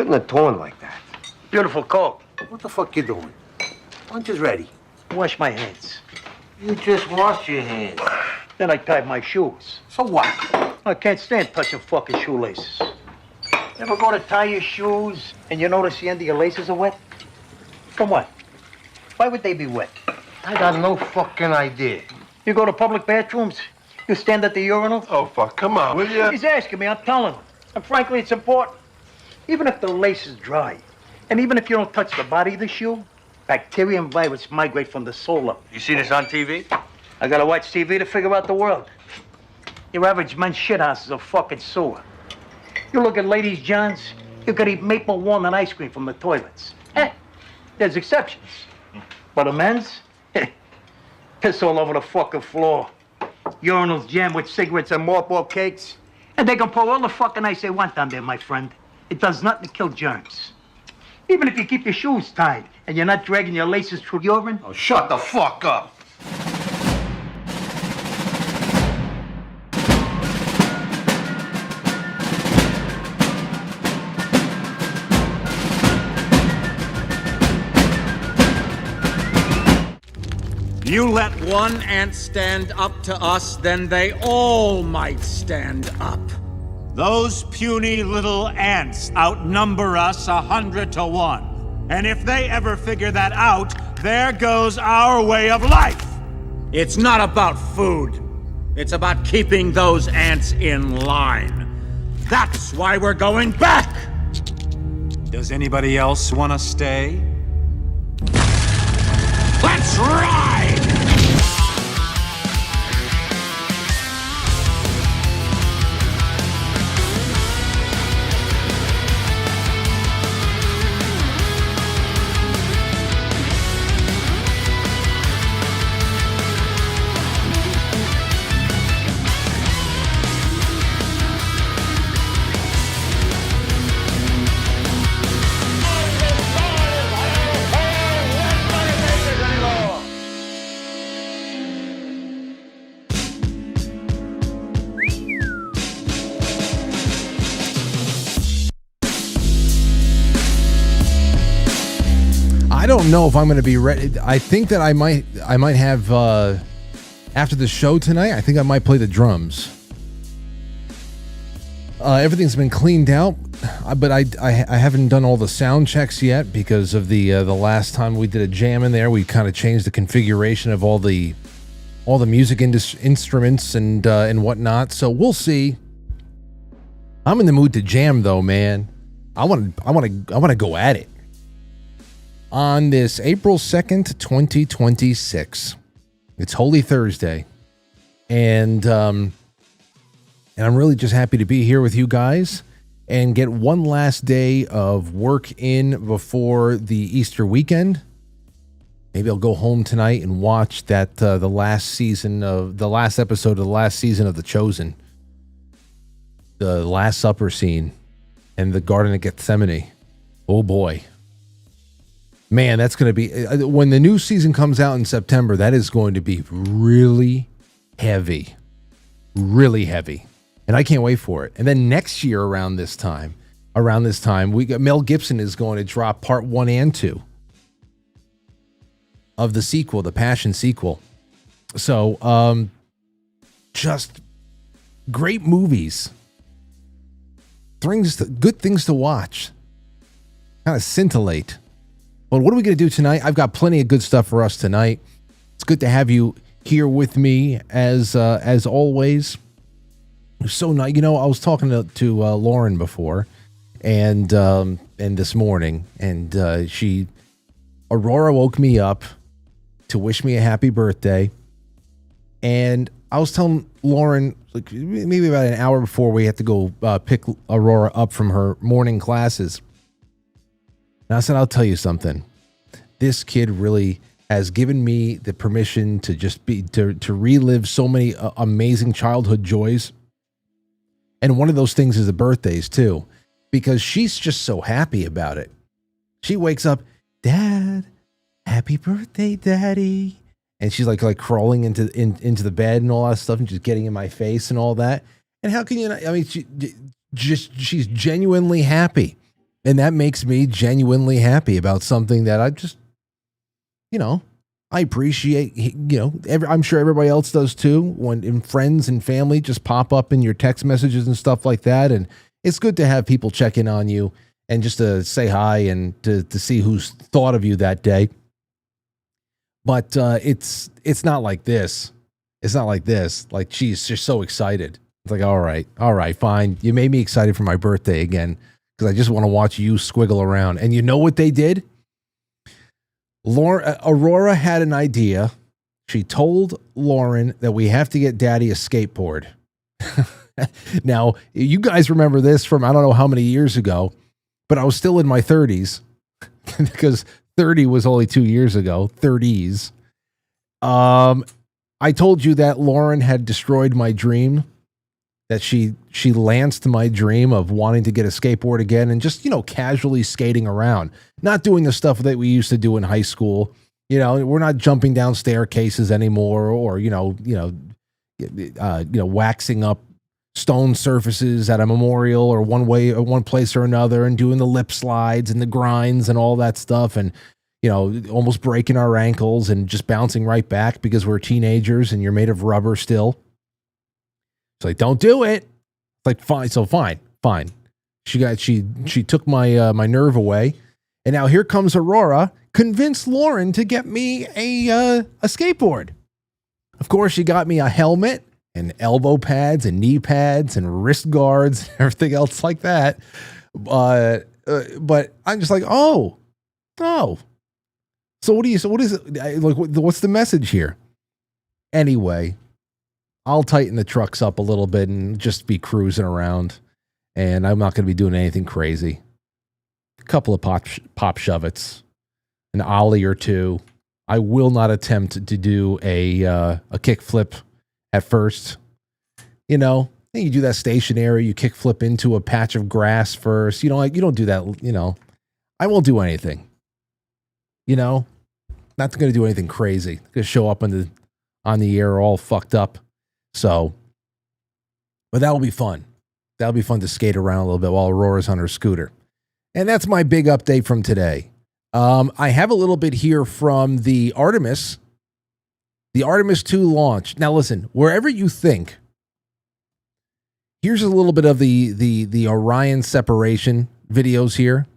shouldn't have torn like that. Beautiful coat. What the fuck you doing? Lunch is ready. Wash my hands. You just wash your hands. Then I tied my shoes. So what? I can't stand touching fucking shoelaces. Ever go to tie your shoes and you notice the end of your laces are wet? From what? Why would they be wet? I got no fucking idea. You go to public bathrooms? You stand at the urinal? Oh, fuck, come on, will you? He's asking me, I'm telling him. And frankly, it's important. Even if the lace is dry, and even if you don't touch the body of the shoe, bacteria and viruses migrate from the sole up. You see this on TV? I gotta watch TV to figure out the world. Your average man's shithouse is a fucking sewer. You look at ladies' johns, you could eat maple walnut ice cream from the toilets. There's exceptions. But a men's? Piss all over the fucking floor. Urinals jammed with cigarettes and mothball cakes. And they can pour all the fucking ice they want down there, my friend. It does nothing to kill germs. Even if you keep your shoes tied and you're not dragging your laces through urine. Oh, shut the fuck up. You let one ant stand up to us, then they all might stand up. Those puny little ants outnumber us 100 to 1. And if they ever figure that out, there goes our way of life. It's not about food. It's about keeping those ants in line. That's why we're going back. Does anybody else want to stay? Let's ride! I don't know if I'm going to be ready. I think that I might have after the show tonight. I think I might play the drums. Everything's been cleaned out, but I haven't done all the sound checks yet because of the last time we did a jam in there. We kind of changed the configuration of all the music instruments and whatnot. So we'll see. I'm in the mood to jam though, man. I want to go at it. On this April 2nd, 2026. It's Holy Thursday. And I'm really just happy to be here with you guys and get one last day of work in before the Easter weekend. Maybe I'll go home tonight and watch the last episode of the last season of The Chosen. The Last Supper scene and the Garden of Gethsemane. Oh boy. Man, that's going to be, when the new season comes out in September, that is going to be really heavy. Really heavy. And I can't wait for it. And then next year around this time, we got Mel Gibson is going to drop part 1 and 2 of the sequel, the Passion sequel. So, just great movies. Good things to watch. Kind of scintillate. But what are we going to do tonight? I've got plenty of good stuff for us tonight. It's good to have you here with me as always. So nice. You know, I was talking to Lauren before, and this morning, and Aurora woke me up to wish me a happy birthday, and I was telling Lauren like maybe about an hour before we had to go pick Aurora up from her morning classes. And I said, I'll tell you something. This kid really has given me the permission to just to relive so many amazing childhood joys. And one of those things is the birthdays too, because she's just so happy about it. She wakes up, Dad, happy birthday, Daddy. And she's like crawling into the bed and all that stuff and just getting in my face and all that. And how can you not? I mean, she's genuinely happy. And that makes me genuinely happy about something that I just, I appreciate, I'm sure everybody else does too, when friends and family just pop up in your text messages and stuff like that. And it's good to have people check in on you and just to say hi and to see who's thought of you that day. But it's not like this. It's not like this. Like, she's just so excited. It's like, all right, fine. You made me excited for my birthday again because I just want to watch you squiggle around. And you know what they did? Aurora had an idea. She told Lauren that we have to get Daddy a skateboard. Now, you guys remember this from I don't know how many years ago, but I was still in my 30s because 30 was only 2 years ago, 30s. I told you that Lauren had destroyed my dream, that she lanced my dream of wanting to get a skateboard again and just, casually skating around, not doing the stuff that we used to do in high school. We're not jumping down staircases anymore or, waxing up stone surfaces at a memorial or one place or another and doing the lip slides and the grinds and all that stuff. And, almost breaking our ankles and just bouncing right back because we're teenagers and you're made of rubber still. It's like, don't do it. Like, fine. So fine. She took my nerve away. And now here comes Aurora, convinced Lauren to get me a skateboard. Of course, she got me a helmet and elbow pads and knee pads and wrist guards and everything else like that. But I'm just like, oh. So what is it? Like, what's the message here? Anyway, I'll tighten the trucks up a little bit and just be cruising around. And I'm not going to be doing anything crazy. A couple of pop shove-its, an ollie or two. I will not attempt to do a kick flip at first. You do that stationary, you kick flip into a patch of grass first. You don't do that, I won't do anything. Not going to do anything crazy. Going to show up on the air all fucked up. So, but that'll be fun. That'll be fun to skate around a little bit while Aurora's on her scooter. And that's my big update from today. I have a little bit here from the Artemis II launch. Now listen, wherever you think, here's a little bit of the Orion separation videos here.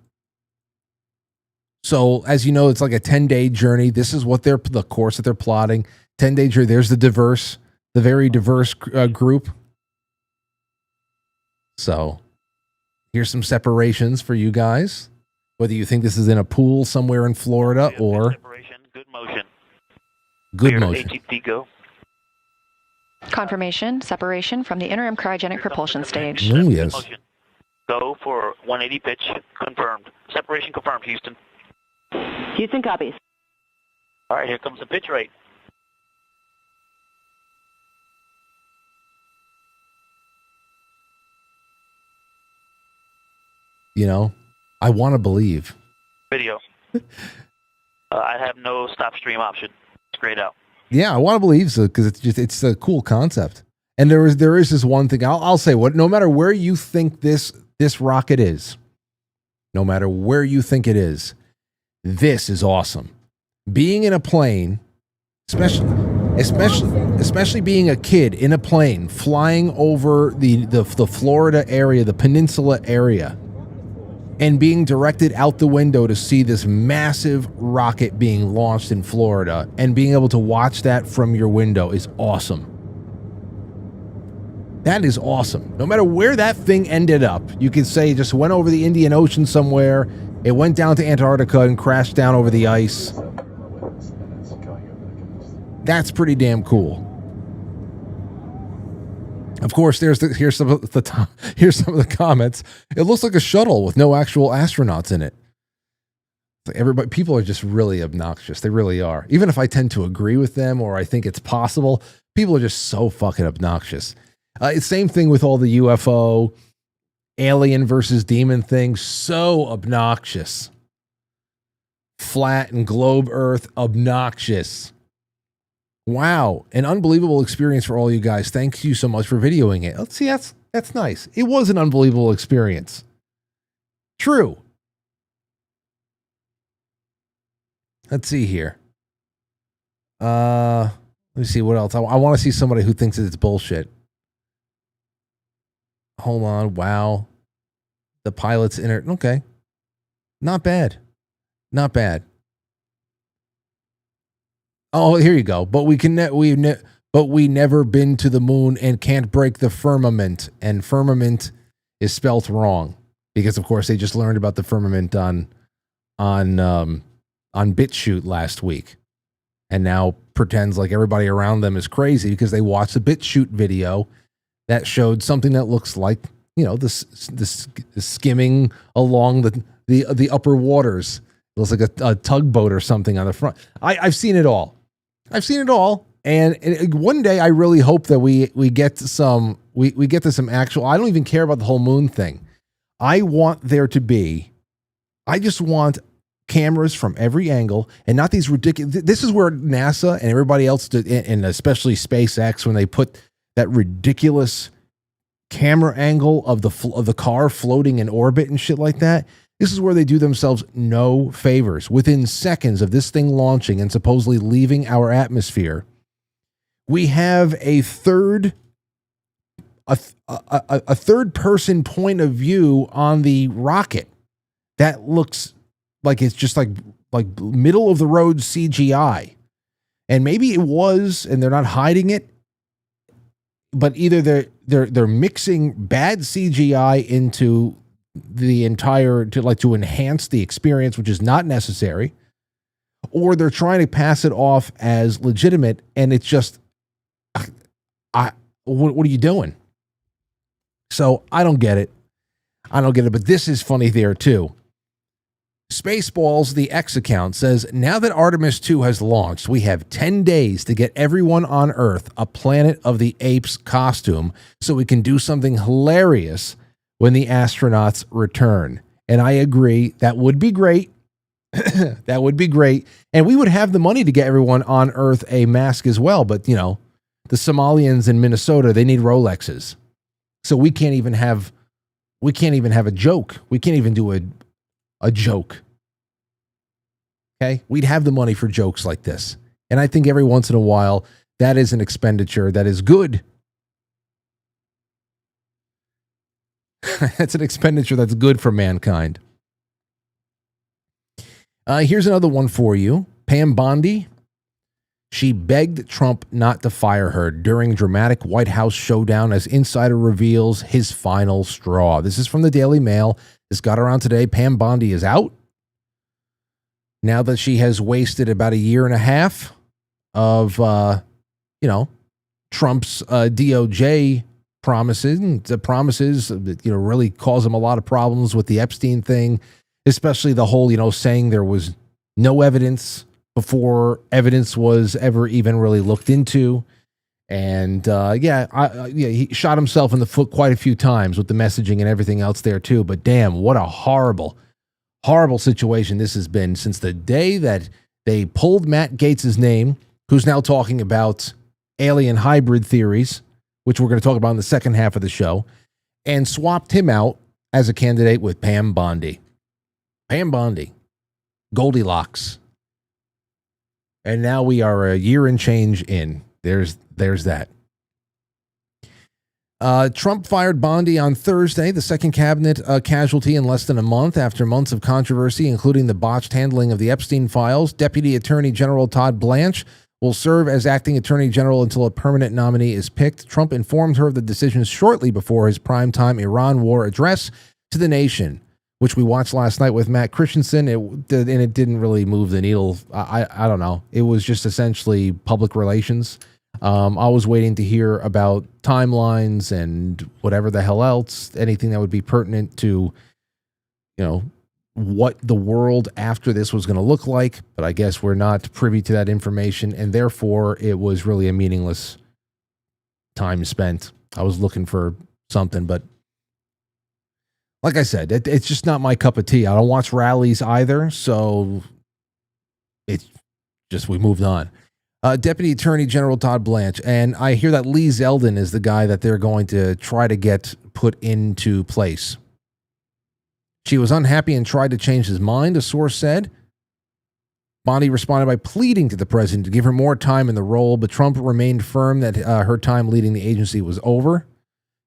So as you know, it's like a 10-day journey. This is what the course that they're plotting. 10-day journey. There's the very diverse group. So here's some separations for you guys. Whether you think this is in a pool somewhere in Florida or separation, good motion. Good motion. ATP go. Confirmation, separation from the interim cryogenic propulsion stage. Oh, yes. Motion. Go for 180 pitch, confirmed. Separation confirmed, Houston. Houston copies. All right, here comes the pitch rate. I want to believe. Video. I have no stop stream option. Straight out. Yeah, I want to believe so because it's a cool concept. And there is this one thing I'll say. No matter where you think this rocket is, no matter where you think it is, this is awesome. Being in a plane, especially being a kid in a plane flying over the Florida area, the peninsula area, and being directed out the window to see this massive rocket being launched in Florida and being able to watch that from your window is awesome. That is awesome. No matter where that thing ended up, you could say it just went over the Indian Ocean somewhere, it went down to Antarctica and crashed down over the ice. That's pretty damn cool. Of course, here's some of the comments. It looks like a shuttle with no actual astronauts in it. People are just really obnoxious. They really are. Even if I tend to agree with them or I think it's possible, people are just so fucking obnoxious. It's same thing with all the UFO, alien versus demon things. So obnoxious. Flat and globe Earth, obnoxious. Wow, an unbelievable experience for all you guys. Thank you so much for videoing it. Let's see, that's nice. It was an unbelievable experience. True. Let's see here. Let me see what else. I want to see somebody who thinks that it's bullshit. Hold on. Wow. The pilot's inner. Okay. Not bad. Not bad. Oh, here you go. But we never been to the moon and can't break the firmament. And firmament is spelt wrong because, of course, they just learned about the firmament on BitChute last week, and now pretends like everybody around them is crazy because they watched a BitChute video that showed something that looks like, you know, this skimming along the upper waters. It looks like a tugboat or something on the front. I've seen it all. I've seen it all. And one day I really hope that we get to some actual. I don't even care about the whole moon thing. I want there to be. I just want cameras from every angle and not these ridiculous. This is where NASA and everybody else did, and especially SpaceX, when they put that ridiculous camera angle of the car floating in orbit and shit like that. This is where they do themselves no favors. Within seconds of this thing launching and supposedly leaving our atmosphere, we have a third person point of view on the rocket that looks like it's just like middle of the road CGI. And maybe it was, and they're not hiding it, but either they're mixing bad CGI into the entire to enhance the experience, which is not necessary, or they're trying to pass it off as legitimate, and it's just what are you doing? So I don't get it. But this is funny there too. Spaceballs, the X account, says, now that Artemis II has launched, we have 10 days to get everyone on Earth a Planet of the Apes costume so we can do something hilarious when the astronauts return. And I agree, that would be great. That would be great. And we would have the money to get everyone on Earth a mask as well. But, you know, the Somalians in Minnesota, they need Rolexes. So we can't even have a joke. We can't even do a joke. Okay? We'd have the money for jokes like this. And I think every once in a while, that is an expenditure that is good. That's an expenditure that's good for mankind. Here's another one for you. Pam Bondi. She begged Trump not to fire her during dramatic White House showdown as insider reveals his final straw. This is from the Daily Mail. This got around today. Pam Bondi is out. Now that she has wasted about a year and a half of, Trump's DOJ promises, and the promises, really caused him a lot of problems with the Epstein thing, especially the whole, saying there was no evidence before evidence was ever even really looked into. And he shot himself in the foot quite a few times with the messaging and everything else there too. But damn, what a horrible, horrible situation this has been since the day that they pulled Matt Gaetz's name, who's now talking about alien hybrid theories, which we're going to talk about in the second half of the show, and swapped him out as a candidate with Pam Bondi. Pam Bondi, Goldilocks. And now we are a year and change in. There's that. Trump fired Bondi on Thursday, the second cabinet casualty in less than a month after months of controversy, including the botched handling of the Epstein files. Deputy Attorney General Todd Blanche will serve as acting Attorney General until a permanent nominee is picked. Trump informed her of the decision shortly before his primetime Iran war address to the nation, which we watched last night with Matt Christensen. It didn't really move the needle. I don't know. It was just essentially public relations. I was waiting to hear about timelines and whatever the hell else, anything that would be pertinent to, what the world after this was going to look like. But I guess we're not privy to that information, and therefore it was really a meaningless time spent. I was looking for something, but like I said, it's just not my cup of tea. I don't watch rallies either, so it's just we moved on. Deputy Attorney General Todd Blanche, and I hear that Lee Zeldin is the guy that they're going to try to get put into place. She was unhappy and tried to change his mind, a source said. Bondi responded by pleading to the president to give her more time in the role, but Trump remained firm that her time leading the agency was over.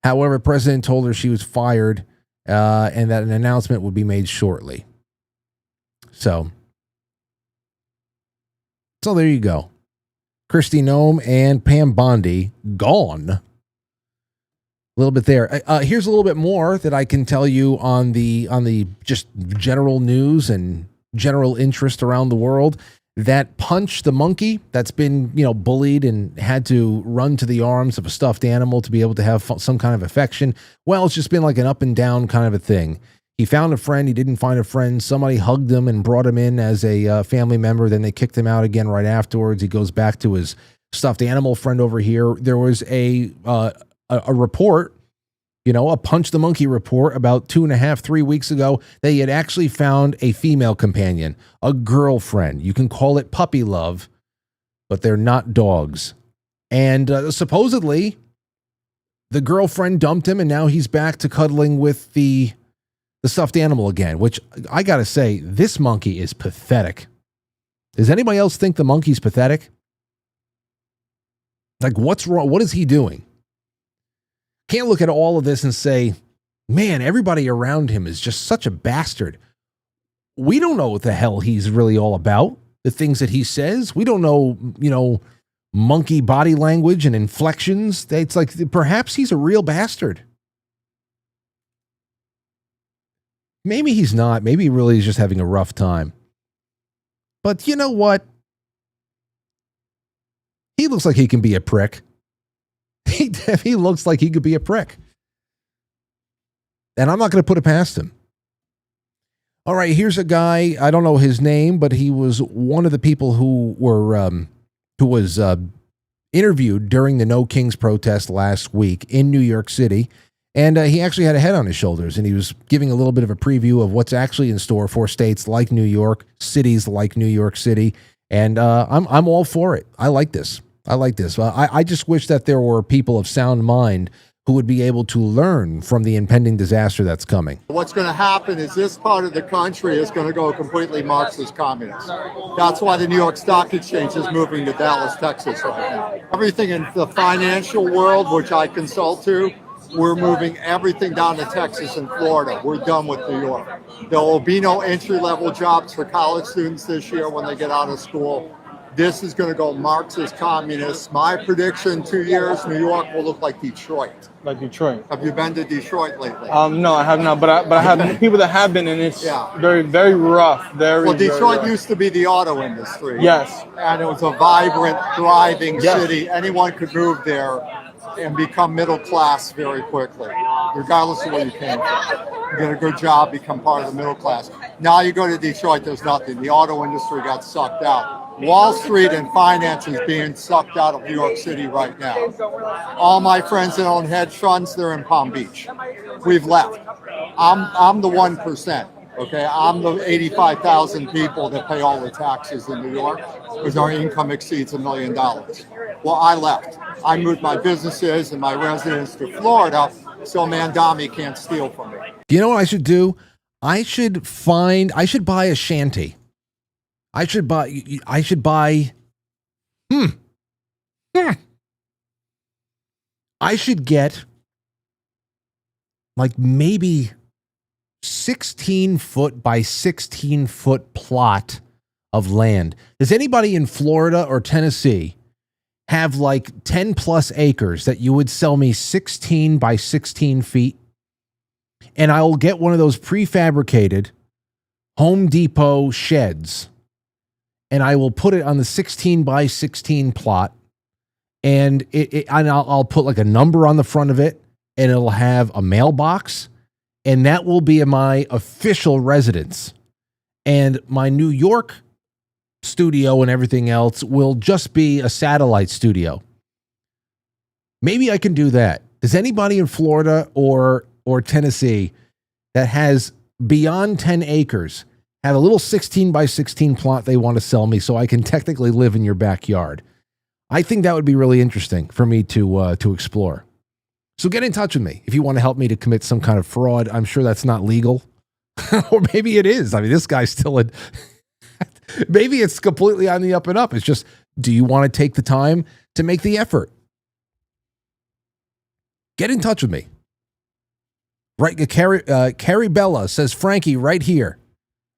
However, the president told her she was fired and that an announcement would be made shortly. So there you go. Kristi Noem and Pam Bondi gone. A little bit there. Here's a little bit more that I can tell you on the just general news and general interest around the world. That Punch the monkey that's been, bullied and had to run to the arms of a stuffed animal to be able to have some kind of affection. Well, it's just been like an up and down kind of a thing. He found a friend. He didn't find a friend. Somebody hugged him and brought him in as a family member. Then they kicked him out again right afterwards. He goes back to his stuffed animal friend over here. There was a report, a Punch the Monkey report about 2.5-3 weeks ago that he had actually found a female companion, a girlfriend. You can call it puppy love, but they're not dogs. And supposedly the girlfriend dumped him and now he's back to cuddling with the stuffed animal again, which I got to say, this monkey is pathetic. Does anybody else think the monkey's pathetic? Like, what's wrong? What is he doing? Can't look at all of this and say, man, everybody around him is just such a bastard. We don't know what the hell he's really all about. The things that he says, we don't know, monkey body language and inflections. It's like, perhaps he's a real bastard. Maybe he's not. Maybe he really is just having a rough time. But you know what? He looks like he can be a prick. He looks like he could be a prick. And I'm not going to put it past him. All right, here's a guy, I don't know his name, but he was one of the people who was interviewed during the No Kings protest last week in New York City. And he actually had a head on his shoulders, and he was giving a little bit of a preview of what's actually in store for states like New York, cities like New York City. And I'm all for it. I like this. I just wish that there were people of sound mind who would be able to learn from the impending disaster that's coming. What's going to happen is this part of the country is going to go completely Marxist communist. That's why the New York Stock Exchange is moving to Dallas, Texas right now. Everything in the financial world, which I consult to, we're moving everything down to Texas and Florida. We're done with New York. There will be no entry-level jobs for college students this year when they get out of school. This is going to go Marxist communist. My prediction, 2 years, New York will look like Detroit. Like Detroit. Have you been to Detroit lately? No, I have not, but I have people that have been, and it's very, very rough. Well, Detroit used to be the auto industry. Yes. And it was a vibrant, thriving city. Anyone could move there and become middle class very quickly, regardless of where you came from. You get a good job, become part of the middle class. Now you go to Detroit, there's nothing. The auto industry got sucked out. Wall Street and finance is being sucked out of New York City right now. All my friends that own hedge funds, they're in Palm Beach. We've left. I'm the 1%. Okay, I'm the 85,000 people that pay all the taxes in New York because our income exceeds $1 million. Well, I left. I moved my businesses and my residence to Florida so Mandami can't steal from me. Do you know what I should do? I should buy a shanty. I should get like maybe 16-foot by 16-foot plot of land. Does anybody in Florida or Tennessee have like 10 plus acres that you would sell me 16 by 16 feet? And I will get one of those prefabricated Home Depot sheds, and I will put it on the 16 by 16 plot, and I'll put like a number on the front of it, and it'll have a mailbox, and that will be my official residence. And my New York studio and everything else will just be a satellite studio. Maybe I can do that. Does anybody in Florida or Tennessee that has beyond 10 acres have a little 16 by 16 plot they want to sell me so I can technically live in your backyard? I think that would be really interesting for me to explore. So get in touch with me if you want to help me to commit some kind of fraud. I'm sure that's not legal. Or maybe it is. I mean, this guy's still Maybe it's completely on the up and up. It's just, do you want to take the time to make the effort? Get in touch with me. Right, Carrie Bella says, Frankie, right here.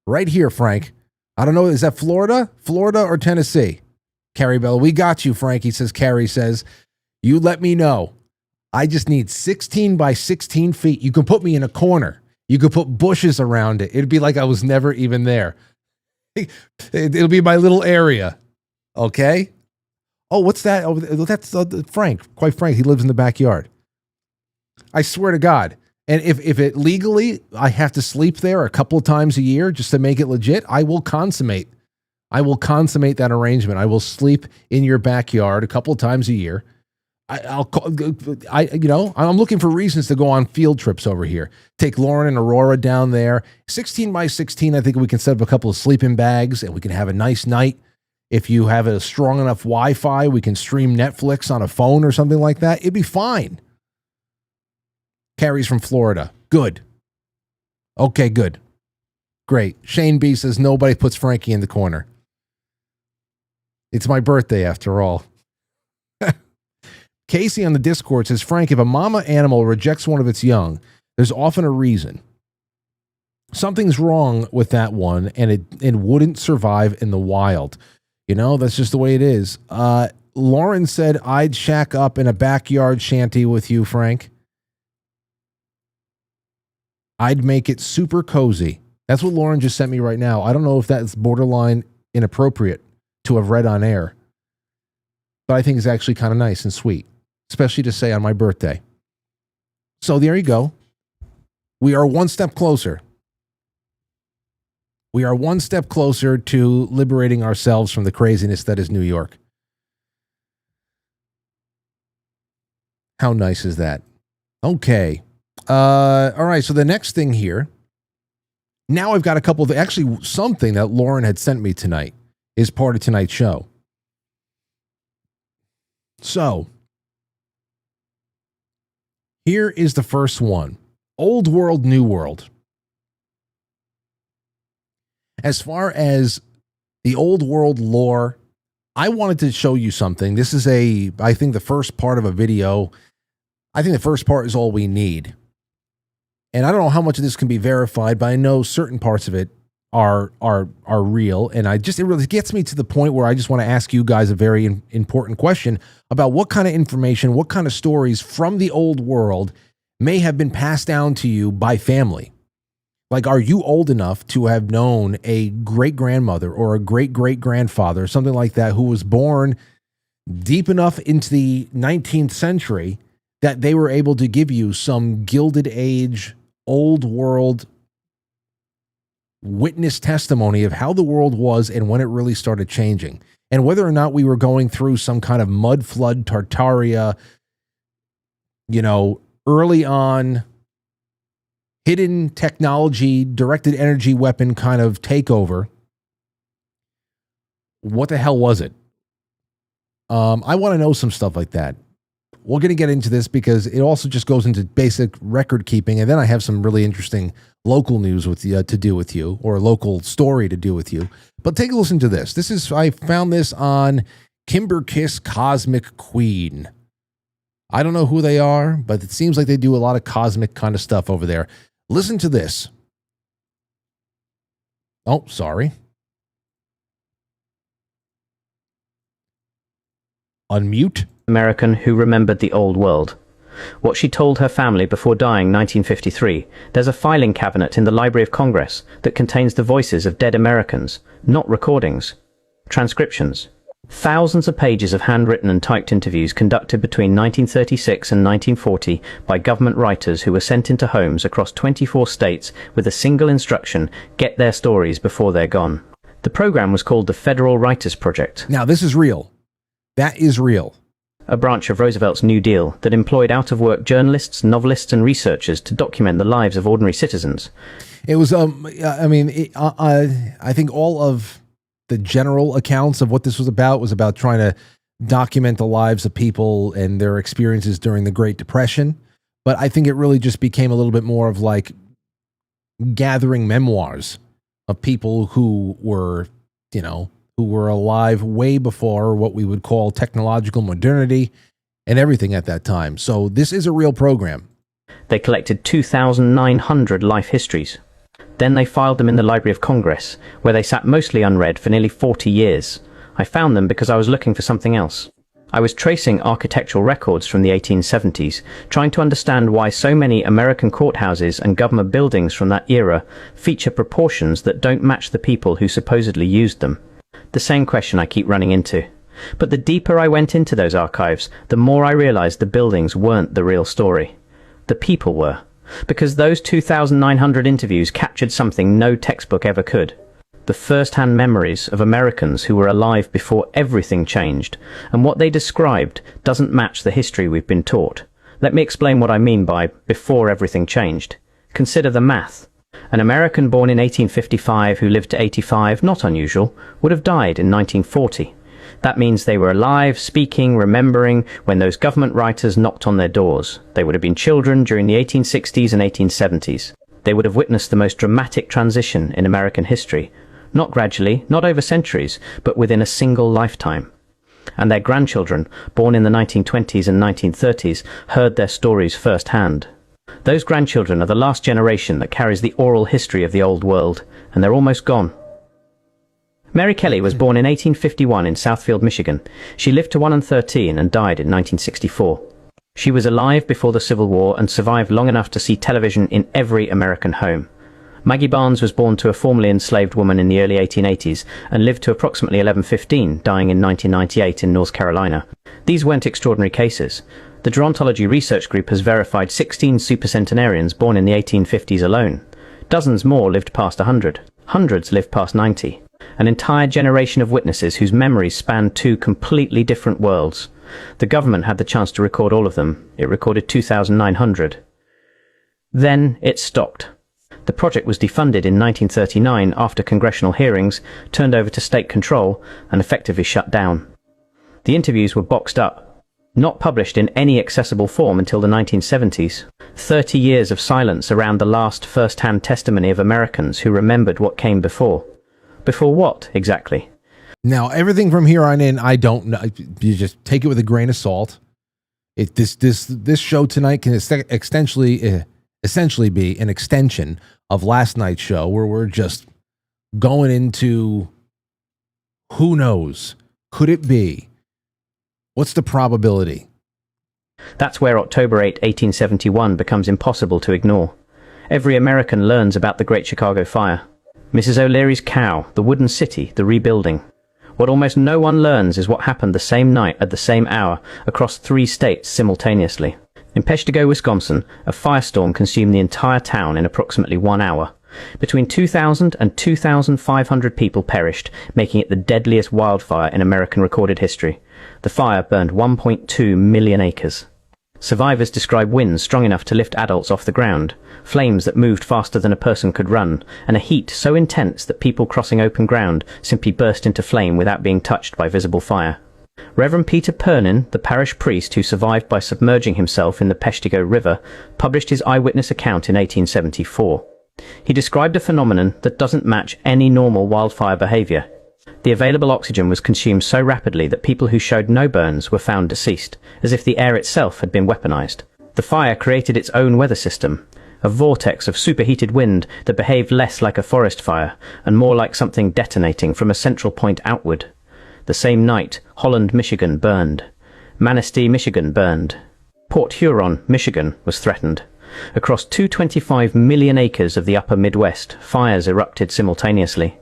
Right here, Frank. I don't know, is that Florida? Florida or Tennessee? Carrie Bella, we got you, Frankie, says Carrie says. You let me know. I just need 16 by 16 feet. You can put me in a corner. You could put bushes around it. It'd be like I was never even there. It'll be my little area. Okay? Oh, what's that? Oh, that's Frank. Quite Frank, he lives in the backyard. I swear to God. And if it legally, I have to sleep there a couple of times a year just to make it legit, I will consummate. I will consummate that arrangement. I will sleep in your backyard a couple of times a year. I'm looking for reasons to go on field trips over here. Take Lauren and Aurora down there. 16 by 16, I think we can set up a couple of sleeping bags and we can have a nice night. If you have a strong enough Wi-Fi, we can stream Netflix on a phone or something like that. It'd be fine. Carrie's from Florida. Good. Okay, good. Great. Shane B says nobody puts Frankie in the corner. It's my birthday after all. Casey on the Discord says, Frank, if a mama animal rejects one of its young, there's often a reason. Something's wrong with that one, and it wouldn't survive in the wild. You know, that's just the way it is. Lauren said, I'd shack up in a backyard shanty with you, Frank. I'd make it super cozy. That's what Lauren just sent me right now. I don't know if that's borderline inappropriate to have read on air, but I think it's actually kind of nice and sweet, especially to say on my birthday. So there you go. We are one step closer. We are one step closer to liberating ourselves from the craziness that is New York. How nice is that? Okay. All right. So the next thing here, now I've got a couple of, actually something that Lauren had sent me tonight is part of tonight's show. So here is the first one. Old world, new world. As far as the old world lore, I wanted to show you something. This is I think the first part of a video. I think the first part is all we need. And I don't know how much of this can be verified, but I know certain parts of it are real. And it really gets me to the point where I just want to ask you guys a very important question about what kind of information, what kind of stories from the old world may have been passed down to you by family. Like, are you old enough to have known a great-grandmother or a great-great-grandfather or something like that who was born deep enough into the 19th century that they were able to give you some Gilded Age, old world witness testimony of how the world was and when it really started changing, and whether or not we were going through some kind of mud flood, Tartaria, early on hidden technology, directed energy weapon kind of takeover. What the hell was it? I want to know some stuff like that. We're going to get into this because it also just goes into basic record keeping. And then I have some really interesting local news with you to do with you, or a local story to do with you. But take a listen to this. I found this on Kimber Kiss Cosmic Queen. I don't know who they are, but it seems like they do a lot of cosmic kind of stuff over there. Listen to this. Oh, sorry. Unmute. American who remembered the old world. What she told her family before dying 1953. There's a filing cabinet in the Library of Congress that contains the voices of dead Americans, not recordings. Transcriptions. Thousands of pages of handwritten and typed interviews conducted between 1936 and 1940 by government writers who were sent into homes across 24 states with a single instruction: get their stories before they're gone. The program was called the Federal Writers Project. Now, this is real. That is real. A branch of Roosevelt's New Deal that employed out-of-work journalists, novelists, and researchers to document the lives of ordinary citizens. It was, I think all of the general accounts of what this was about trying to document the lives of people and their experiences during the Great Depression. But I think it really just became a little bit more of like gathering memoirs of people who were, who were alive way before what we would call technological modernity and everything at that time. So this is a real program. They collected 2,900 life histories. Then they filed them in the Library of Congress, where they sat mostly unread for nearly 40 years. I found them because I was looking for something else. I was tracing architectural records from the 1870s, trying to understand why so many American courthouses and government buildings from that era feature proportions that don't match the people who supposedly used them. The same question I keep running into. But the deeper I went into those archives, the more I realized the buildings weren't the real story. The people were. Because those 2,900 interviews captured something no textbook ever could. The first-hand memories of Americans who were alive before everything changed, and what they described doesn't match the history we've been taught. Let me explain what I mean by before everything changed. Consider the math. An American born in 1855 who lived to 85, not unusual, would have died in 1940. That means they were alive, speaking, remembering when those government writers knocked on their doors. They would have been children during the 1860s and 1870s. They would have witnessed the most dramatic transition in American history. Not gradually, not over centuries, but within a single lifetime. And their grandchildren, born in the 1920s and 1930s, heard their stories firsthand. Those grandchildren are the last generation that carries the oral history of the old world, and they're almost gone. Mary Kelly was born in 1851 in Southfield, Michigan. She lived to 113 and died in 1964. She was alive before the Civil War and survived long enough to see television in every American home. Maggie Barnes was born to a formerly enslaved woman in the early 1880s and lived to approximately 1115, dying in 1998 in North Carolina. These weren't extraordinary cases. The Gerontology Research Group has verified 16 supercentenarians born in the 1850s alone. Dozens more lived past 100. Hundreds lived past 90. An entire generation of witnesses whose memories spanned two completely different worlds. The government had the chance to record all of them. It recorded 2,900. Then it stopped. The project was defunded in 1939 after congressional hearings, turned over to state control, and effectively shut down. The interviews were boxed up, not published in any accessible form until the 1970s. 30 years of silence around the last first-hand testimony of Americans who remembered what came before. Before what, exactly? Now, everything from here on in, I don't know. You just take it with a grain of salt. This show tonight can essentially be an extension of last night's show, where we're just going into who knows. Could it be? What's the probability? That's where October 8, 1871 becomes impossible to ignore. Every American learns about the Great Chicago Fire. Mrs. O'Leary's cow, the wooden city, the rebuilding. What almost no one learns is what happened the same night at the same hour across 3 states simultaneously. In Peshtigo, Wisconsin, a firestorm consumed the entire town in approximately 1 hour. Between 2,000 and 2,500 people perished, making it the deadliest wildfire in American recorded history. The fire burned 1.2 million acres. Survivors describe winds strong enough to lift adults off the ground, flames that moved faster than a person could run, and a heat so intense that people crossing open ground simply burst into flame without being touched by visible fire. Reverend Peter Pernin, the parish priest who survived by submerging himself in the Peshtigo River, published his eyewitness account in 1874. He described a phenomenon that doesn't match any normal wildfire behavior. The available oxygen was consumed so rapidly that people who showed no burns were found deceased, as if the air itself had been weaponized. The fire created its own weather system, a vortex of superheated wind that behaved less like a forest fire and more like something detonating from a central point outward. The same night, Holland, Michigan burned. Manistee, Michigan burned. Port Huron, Michigan was threatened. Across 225 million acres of the upper Midwest, fires erupted simultaneously.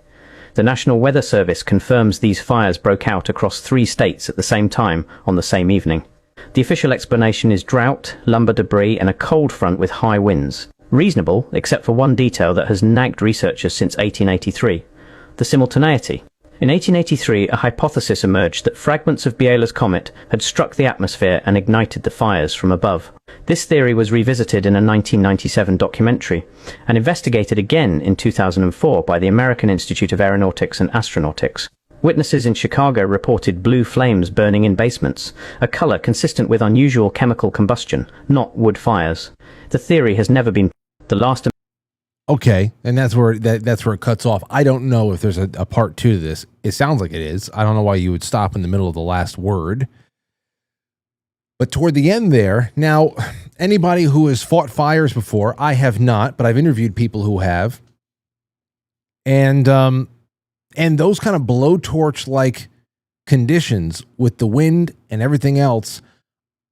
The National Weather Service confirms these fires broke out across 3 states at the same time on the same evening. The official explanation is drought, lumber debris, and a cold front with high winds. Reasonable, except for one detail that has nagged researchers since 1883. The simultaneity. In 1883, a hypothesis emerged that fragments of Biela's comet had struck the atmosphere and ignited the fires from above. This theory was revisited in a 1997 documentary and investigated again in 2004 by the American Institute of Aeronautics and Astronautics. Witnesses in Chicago reported blue flames burning in basements, a color consistent with unusual chemical combustion, not wood fires. The theory has never been the last. Okay, and that's where it cuts off. I don't know if there's a part 2 to this. It sounds like it is. I don't know why you would stop in the middle of the last word. But toward the end there, now, anybody who has fought fires before, I have not, but I've interviewed people who have. And those kind of blowtorch-like conditions with the wind and everything else,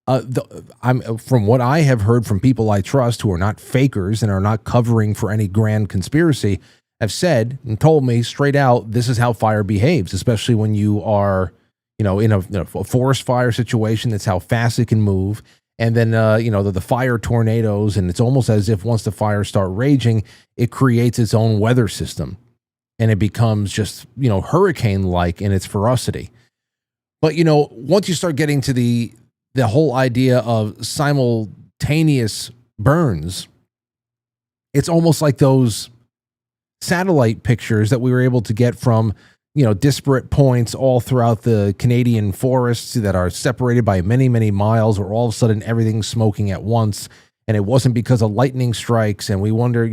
from what I have heard from people I trust who are not fakers and are not covering for any grand conspiracy, have said and told me straight out, this is how fire behaves, especially when you are, in a forest fire situation. That's how fast it can move. And then, the fire tornadoes, and it's almost as if once the fires start raging, it creates its own weather system. And it becomes just, hurricane-like in its ferocity. But, once you start getting to the whole idea of simultaneous burns, it's almost like those satellite pictures that we were able to get from, disparate points all throughout the Canadian forests that are separated by many, many miles, where all of a sudden everything's smoking at once. And it wasn't because of lightning strikes. And we wonder,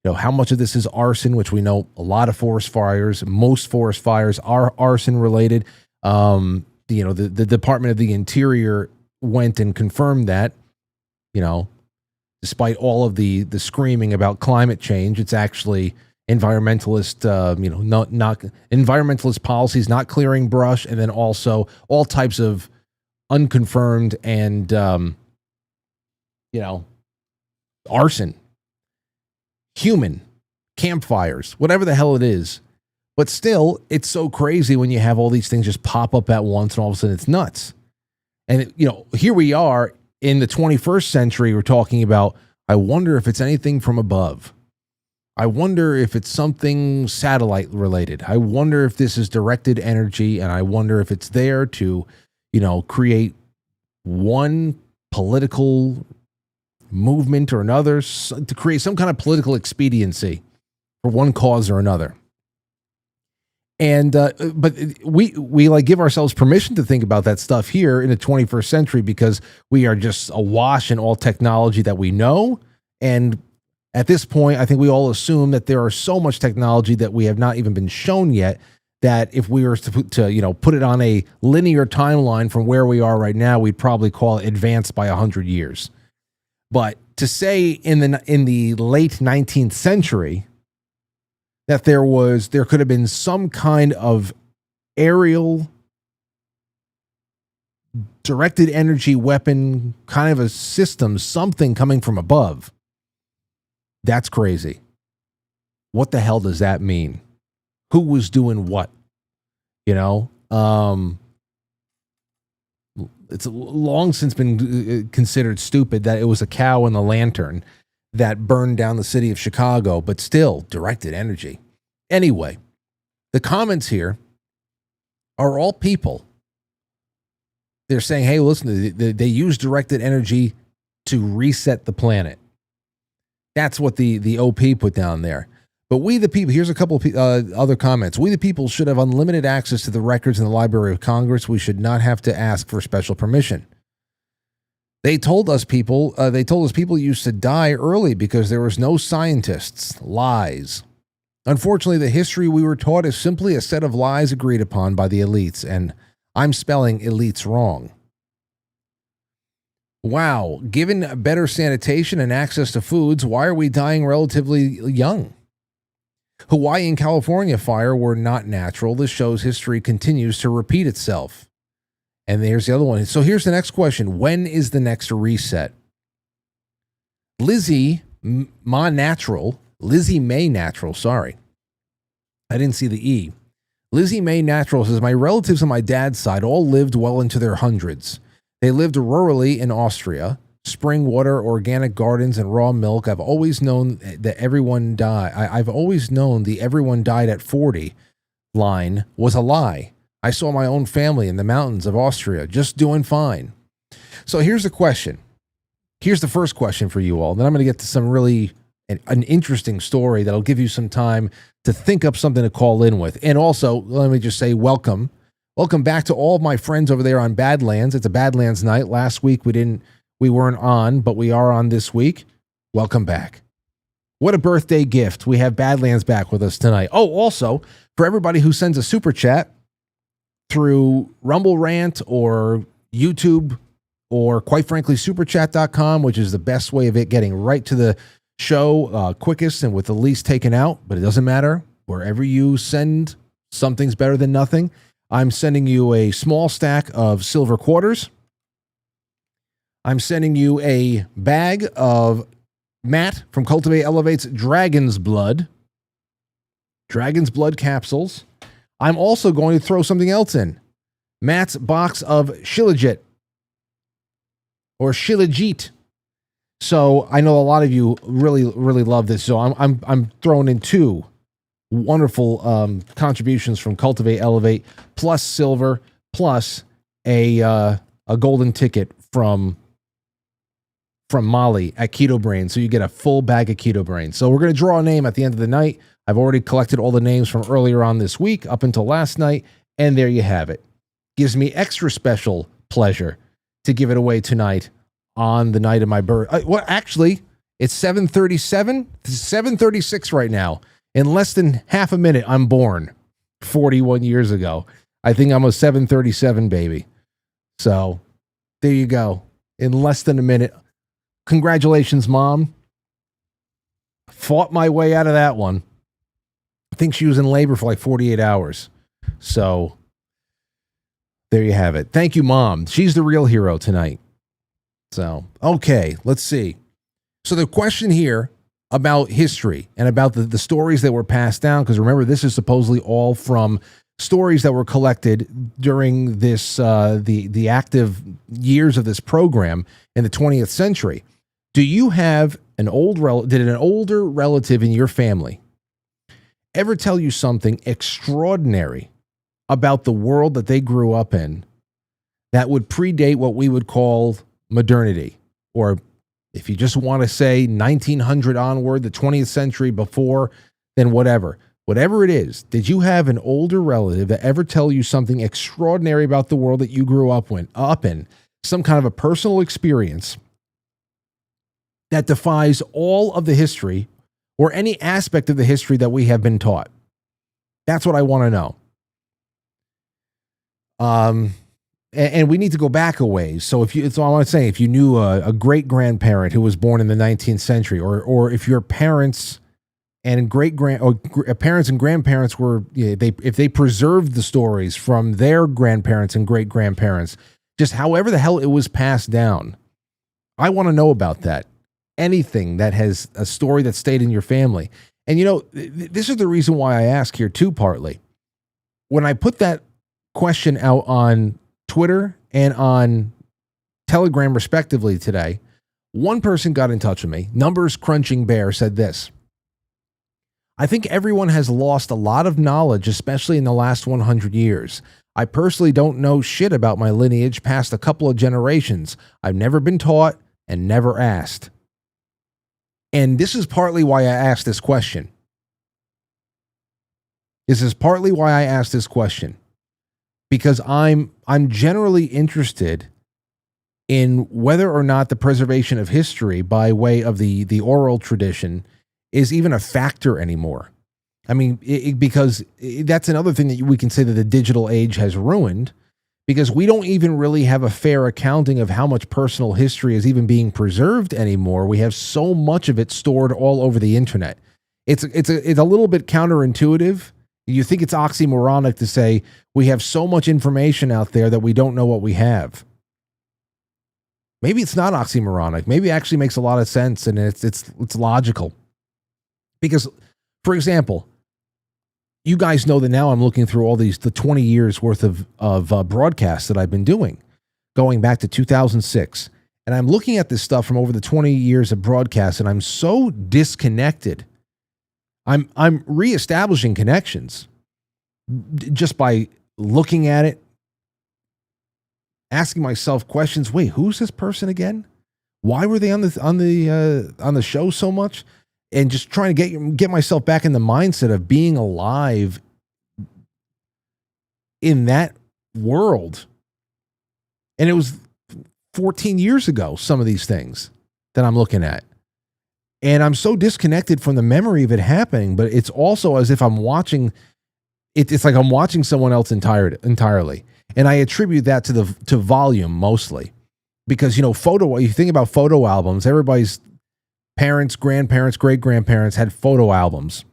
how much of this is arson, which we know a lot of forest fires, most forest fires are arson related. The Department of the Interior went and confirmed that, despite all of the screaming about climate change, it's actually environmentalist, not environmentalist policies, not clearing brush, and then also all types of unconfirmed and, arson, human campfires, whatever the hell it is. But still, it's so crazy when you have all these things just pop up at once and all of a sudden it's nuts. And, here we are in the 21st century. We're talking about, I wonder if it's anything from above. I wonder if it's something satellite related. I wonder if this is directed energy, and I wonder if it's there to, create one political movement or another, to create some kind of political expediency for one cause or another. And but we like give ourselves permission to think about that stuff here in the 21st century because we are just awash in all technology that we know. And at this point, I think we all assume that there are so much technology that we have not even been shown yet, that if we were to put it on a linear timeline from where we are right now, we'd probably call it advanced by 100 years. But to say in the late 19th century that there could have been some kind of aerial directed energy weapon, kind of a system, something coming from above, that's crazy. What the hell does that mean? Who was doing what? It's long since been considered stupid that it was a cow in the lantern that burned down the city of Chicago, but still directed energy. Anyway, the comments here are all people. They're saying, hey, listen, they use directed energy to reset the planet. That's what the OP put down there. But we the people, here's a couple of other comments. We the people should have unlimited access to the records in the Library of Congress. We should not have to ask for special permission. They told us people used to die early because there was no scientists. Lies. Unfortunately, the history we were taught is simply a set of lies agreed upon by the elites, and I'm spelling elites wrong. Wow, given better sanitation and access to foods, why are we dying relatively young? Hawaii and California fire were not natural. This shows history continues to repeat itself. And there's the other one. So here's the next question. When is the next reset? Lizzie May Natural, sorry. I didn't see the E. Lizzie May Natural says, my relatives on my dad's side all lived well into their hundreds. They lived rurally in Austria. Spring water, organic gardens, and raw milk. I've always known that everyone died. I've always known the everyone died at 40 line was a lie. I saw my own family in the mountains of Austria just doing fine. So here's the question. Here's the first question for you all. Then I'm going to get to some really an interesting story that'll give you some time to think up something to call in with. And also, let me just say welcome. Welcome back to all of my friends over there on Badlands. It's a Badlands night. Last week we weren't on, but we are on this week. Welcome back. What a birthday gift. We have Badlands back with us tonight. Oh, also, for everybody who sends a super chat through Rumble Rant or YouTube or quite frankly superchat.com, which is the best way of it getting right to the show quickest and with the least taken out, but it doesn't matter. Wherever you send, something's better than nothing. I'm sending you a small stack of silver quarters. I'm sending you a bag of Matt from Cultivate Elevate's Dragon's Blood capsules. I'm also going to throw something else in. Matt's box of Shilajit or Shilajit. So I know a lot of you really, really love this. So I'm throwing in two wonderful contributions from Cultivate Elevate, plus silver, plus a golden ticket from Molly at Keto Brainz. So you get a full bag of Keto Brainz. So we're going to draw a name at the end of the night. I've already collected all the names from earlier on this week up until last night. And there you have it. Gives me extra special pleasure to give it away tonight on the night of my birth. Well, actually, it's 7:37. It's 7:36 right now. In less than half a minute, I'm born 41 years ago. I think I'm a 7:37 baby. So there you go. In less than a minute. Congratulations, Mom. Fought my way out of that one. I think she was in labor for like 48 hours. So there you have it. Thank you, Mom. She's the real hero tonight. So, okay, let's see. So the question here about history and about the stories that were passed down, because remember, this is supposedly all from stories that were collected during this the active years of this program in the 20th century. Do you have an older relative in your family ever tell you something extraordinary about the world that they grew up in that would predate what we would call modernity? Or if you just want to say 1900 onward, the 20th century before, then whatever it is, did you have an older relative that ever tell you something extraordinary about the world that you grew up in, some kind of a personal experience that defies all of the history or any aspect of the history that we have been taught? That's what I want to know. And we need to go back a ways. So I want to say, if you knew a great grandparent who was born in the 19th century, or if your parents and parents and grandparents were, if they preserved the stories from their grandparents and great grandparents, just however the hell it was passed down, I want to know about that. Anything that has a story that stayed in your family. And this is the reason why I ask here too, partly. When I put that question out on Twitter and on Telegram respectively today, one person got in touch with me. Numbers Crunching Bear said this: I think everyone has lost a lot of knowledge, especially in the last 100 years. I personally don't know shit about my lineage past a couple of generations. I've never been taught and never asked. And this is partly why I asked this question. Because I'm generally interested in whether or not the preservation of history by way of the oral tradition is even a factor anymore. I mean, because that's another thing that we can say that the digital age has ruined, because we don't even really have a fair accounting of how much personal history is even being preserved anymore. We have so much of it stored all over the internet. It's a little bit counterintuitive. You think it's oxymoronic to say we have so much information out there that we don't know what we have. Maybe it's not oxymoronic. Maybe it actually makes a lot of sense and it's logical. Because, for example, you guys know that now I'm looking through all the 20 years worth of broadcasts that I've been doing, going back to 2006. And I'm looking at this stuff from over the 20 years of broadcasts, and I'm so disconnected. I'm reestablishing connections just by looking at it, asking myself questions. Wait, who's this person again? Why were they on the show so much? And just trying to get myself back in the mindset of being alive in that world. And it was 14 years ago, some of these things that I'm looking at. And I'm so disconnected from the memory of it happening, but it's also as if I'm watching it's like I'm watching someone else entirely. And I attribute that to volume mostly. Because, you think about photo albums, everybody's parents, grandparents, great-grandparents had photo albums.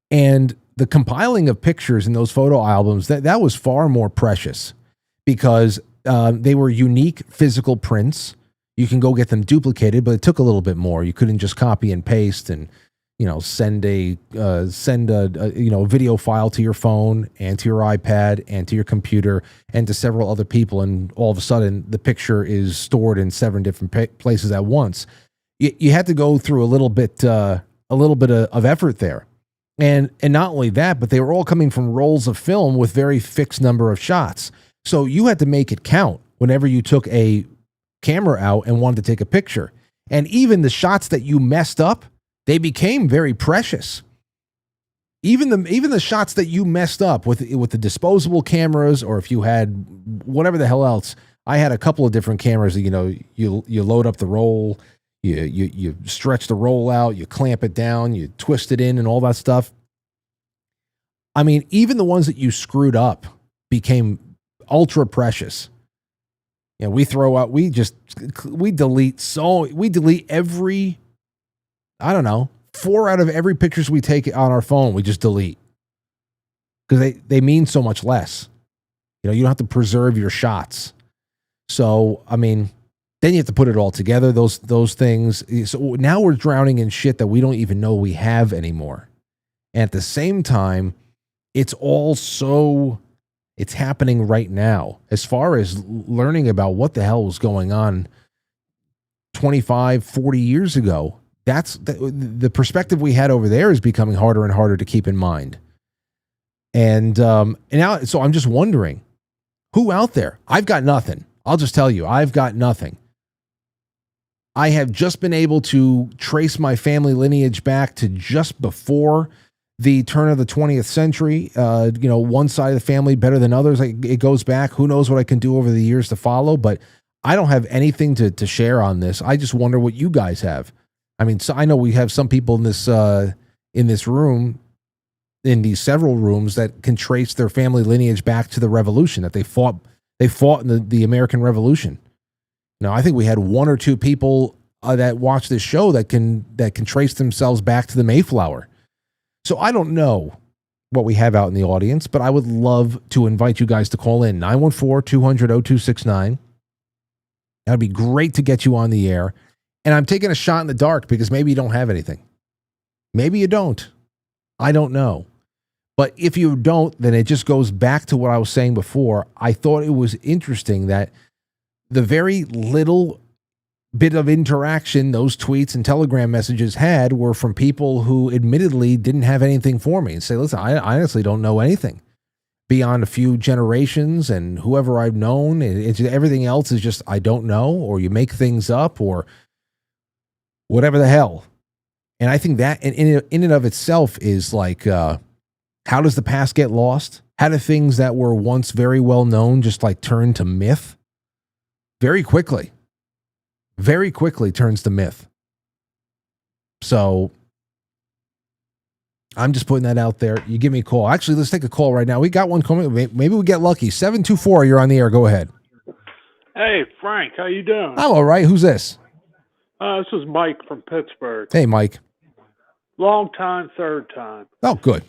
And the compiling of pictures in those photo albums, that was far more precious because they were unique physical prints. You can go get them duplicated, but it took a little bit more. You couldn't just copy and paste and, send a video file to your phone and to your iPad and to your computer and to several other people, and all of a sudden the picture is stored in 7 different places at once. You had to go through a little bit of effort there, and not only that, but they were all coming from rolls of film with very fixed number of shots. So you had to make it count whenever you took a camera out and wanted to take a picture, and even the shots that you messed up, they became very precious. Even the shots that you messed up with the disposable cameras, or if you had whatever the hell else. I had a couple of different cameras that, you load up the roll, you stretch the roll out, you clamp it down, you twist it in and all that stuff. I mean, even the ones that you screwed up became ultra precious. We delete every, I don't know, 4 out of every pictures we take on our phone, we just delete. Because they mean so much less. You don't have to preserve your shots. So, I mean, then you have to put it all together, those things. So now we're drowning in shit that we don't even know we have anymore. And at the same time, it's happening right now. As far as learning about what the hell was going on 25, 40 years ago, that's the perspective we had over there is becoming harder and harder to keep in mind. And now, so I'm just wondering, who out there? I've got nothing. I'll just tell you, I've got nothing. I have just been able to trace my family lineage back to just before the turn of the 20th century. One side of the family better than others. It goes back. Who knows what I can do over the years to follow, but I don't have anything to share on this. I just wonder what you guys have. I mean, so I know we have some people in this room, in these several rooms, that can trace their family lineage back to the Revolution, that they fought in the American Revolution. Now, I think we had 1 or 2 people that watch this show that can trace themselves back to the Mayflower. So I don't know what we have out in the audience, but I would love to invite you guys to call in 914-200-0269. That would be great to get you on the air. And I'm taking a shot in the dark because maybe you don't have anything. Maybe you don't. I don't know. But if you don't, then it just goes back to what I was saying before. I thought it was interesting that the very little bit of interaction those tweets and Telegram messages had were from people who admittedly didn't have anything for me and say, listen, I honestly don't know anything beyond a few generations and whoever I've known. Everything else is just, I don't know, or you make things up or whatever the hell. And I think that in and of itself is like, how does the past get lost? How do things that were once very well known just like turn to myth? Very quickly turns to myth. So I'm just putting that out there. You give me a call. Actually, let's take a call right now. We got one coming. Maybe we get lucky. 724, you're on the air. Go ahead. Hey, Frank, how you doing? I'm all right. Who's this? This is Mike from Pittsburgh. Hey, Mike. Long time, third time. Oh, good.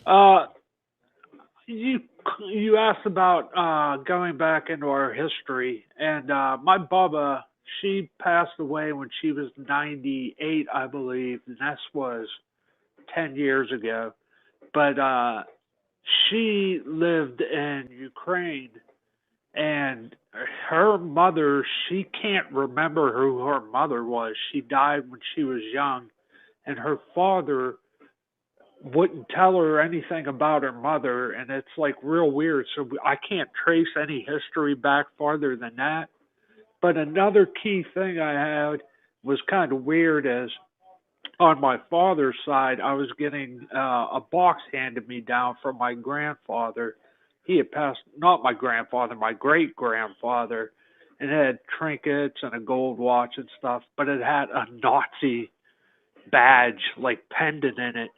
You asked about going back into our history, and my Bubba, she passed away when she was 98, I believe, and that was 10 years ago. But she lived in Ukraine, and her mother, she can't remember who her mother was. She died when she was young, and her father wouldn't tell her anything about her mother, and it's like real weird. So I can't trace any history back farther than that. But another key thing I had was kind of weird is on my father's side, I was getting a box handed me down from my grandfather. He had passed, not my grandfather, my great-grandfather, and it had trinkets and a gold watch and stuff, but it had a Nazi badge, like pendant in it.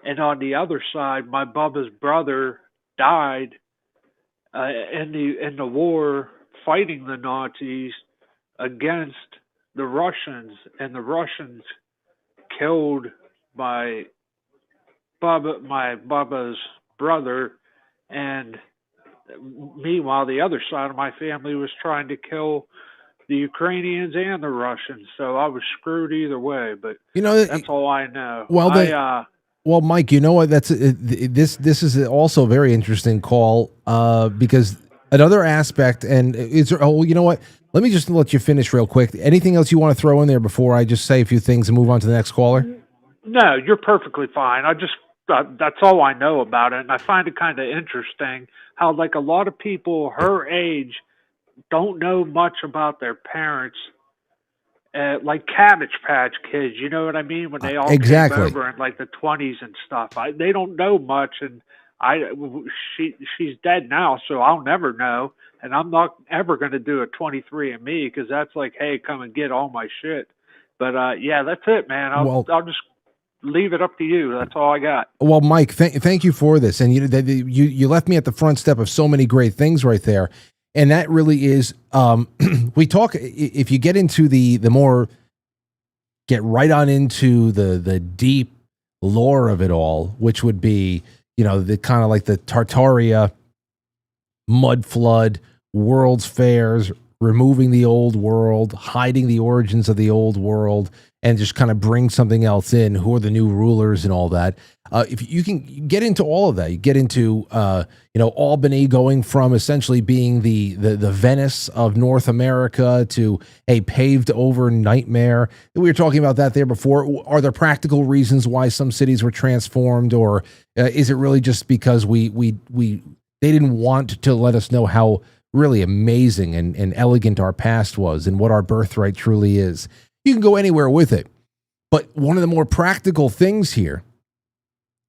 And on the other side, my Bubba's brother died in the war fighting the Nazis against the Russians, and the Russians killed my Bubba's brother, and meanwhile the other side of my family was trying to kill the Ukrainians and the Russians, so I was screwed either way. But that's all I know. Well, well, Mike, you know what? That's this is also a very interesting call because another aspect, and it's you know what? Let me just let you finish real quick. Anything else you want to throw in there before I just say a few things and move on to the next caller? No, you're perfectly fine. I just that's all I know about it, and I find it kind of interesting how like a lot of people her age don't know much about their parents. Like Cabbage Patch Kids, you know what I mean? When they all came over in like the 20s and stuff, they don't know much, and she's dead now, so I'll never know, and I'm not ever going to do a 23andMe because that's like, hey, come and get all my shit. But yeah, that's it, man. I'll just leave it up to you. That's all I got. Well, Mike, thank you for this, and you left me at the front step of so many great things right there. And that really is, we talk, if you get into the more, get right on into the deep lore of it all, which would be, the kind of like the Tartaria, mud flood, world's fairs, removing the old world, hiding the origins of the old world, and just kind of bring something else in, who are the new rulers and all that. If you can get into all of that, you get into, Albany going from essentially being the Venice of North America to a paved over nightmare. We were talking about that there before. Are there practical reasons why some cities were transformed, or is it really just because they didn't want to let us know how really amazing and elegant our past was and what our birthright truly is? You can go anywhere with it. But one of the more practical things here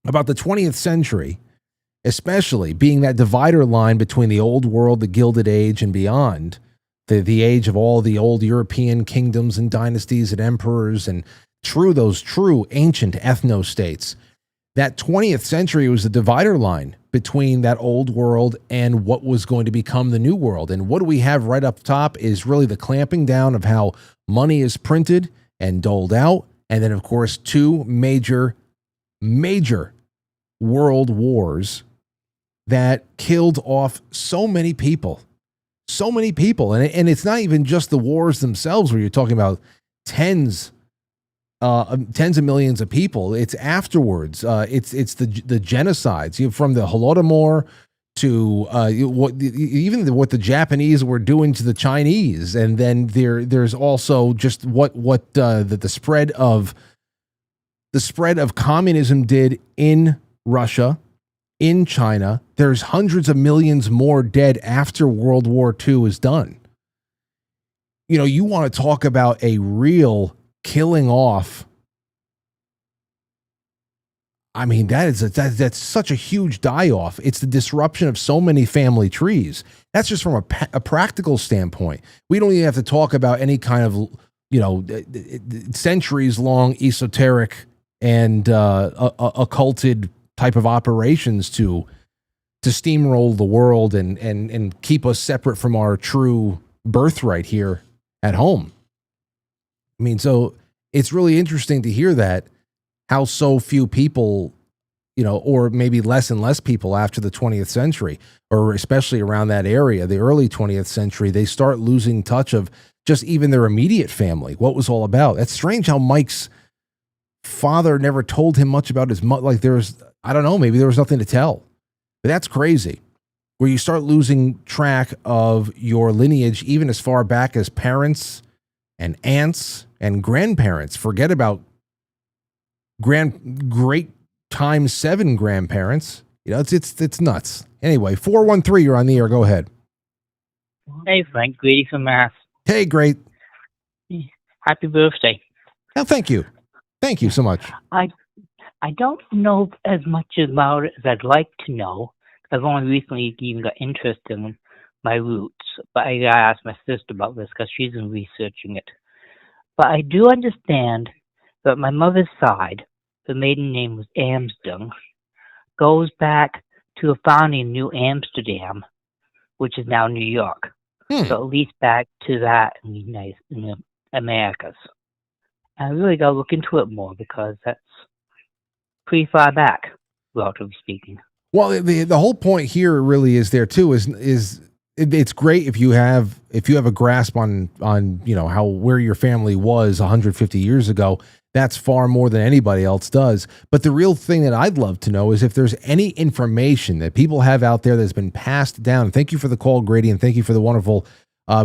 about the 20th century, especially being that divider line between the old world, the Gilded Age, and beyond, the age of all the old European kingdoms and dynasties and emperors and those true ancient ethno-states. That 20th century was the divider line between that old world and what was going to become the new world. And what we have right up top is really the clamping down of how money is printed and doled out. And then, of course, two major world wars that killed off so many people. And it's not even just the wars themselves where you're talking about tens of millions of people. It's afterwards. It's the genocides, from the Holodomor to what the Japanese were doing to the Chinese, and then there's also just what the spread of communism did in Russia, in China. There's hundreds of millions more dead after World War II is done. You want to talk about a real killing off. I mean, that's such a huge die-off. It's the disruption of so many family trees. That's just from a practical standpoint. We don't even have to talk about any kind of, centuries-long esoteric and occulted type of operations to steamroll the world and keep us separate from our true birthright here at home. I mean, so it's really interesting to hear that, how so few people, or maybe less and less people after the 20th century, or especially around that area, the early 20th century, they start losing touch of just even their immediate family, what was all about. That's strange how Mike's father never told him much about his mother. Like I don't know, maybe there was nothing to tell. But that's crazy, where you start losing track of your lineage, even as far back as parents and aunts and grandparents. Forget about great times 7 grandparents. It's nuts. Anyway, 413, you're on the air. Go ahead. Hey, Frank. Greetings from Mass. Hey, great. Happy birthday. Oh, thank you. Thank you so much. I don't know as much about it as I'd like to know. I've only recently even got interested in my roots. But I gotta ask my sister about this because she's been researching it. But I do understand But my mother's side, the maiden name was Amsden, goes back to a founding in New Amsterdam, which is now New York. So at least back to that in the Americas. I really got to look into it more because that's pretty far back, relatively speaking. Well, the whole point here really is there too is it's great if you have a grasp on how where your family was 150 years ago. That's far more than anybody else does. But the real thing that I'd love to know is if there's any information that people have out there that's been passed down. Thank you for the call, Grady, and thank you for the wonderful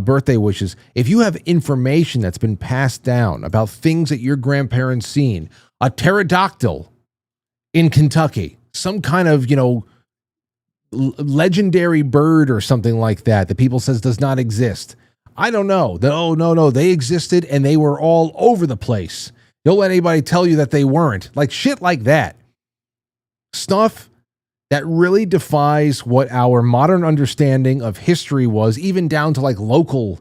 birthday wishes. If you have information that's been passed down about things that your grandparents seen, a pterodactyl in Kentucky, some kind of, legendary bird or something like that people says does not exist. I don't know. No, they existed and they were all over the place. Don't let anybody tell you that they weren't. Like shit like that. Stuff that really defies what our modern understanding of history was, even down to like local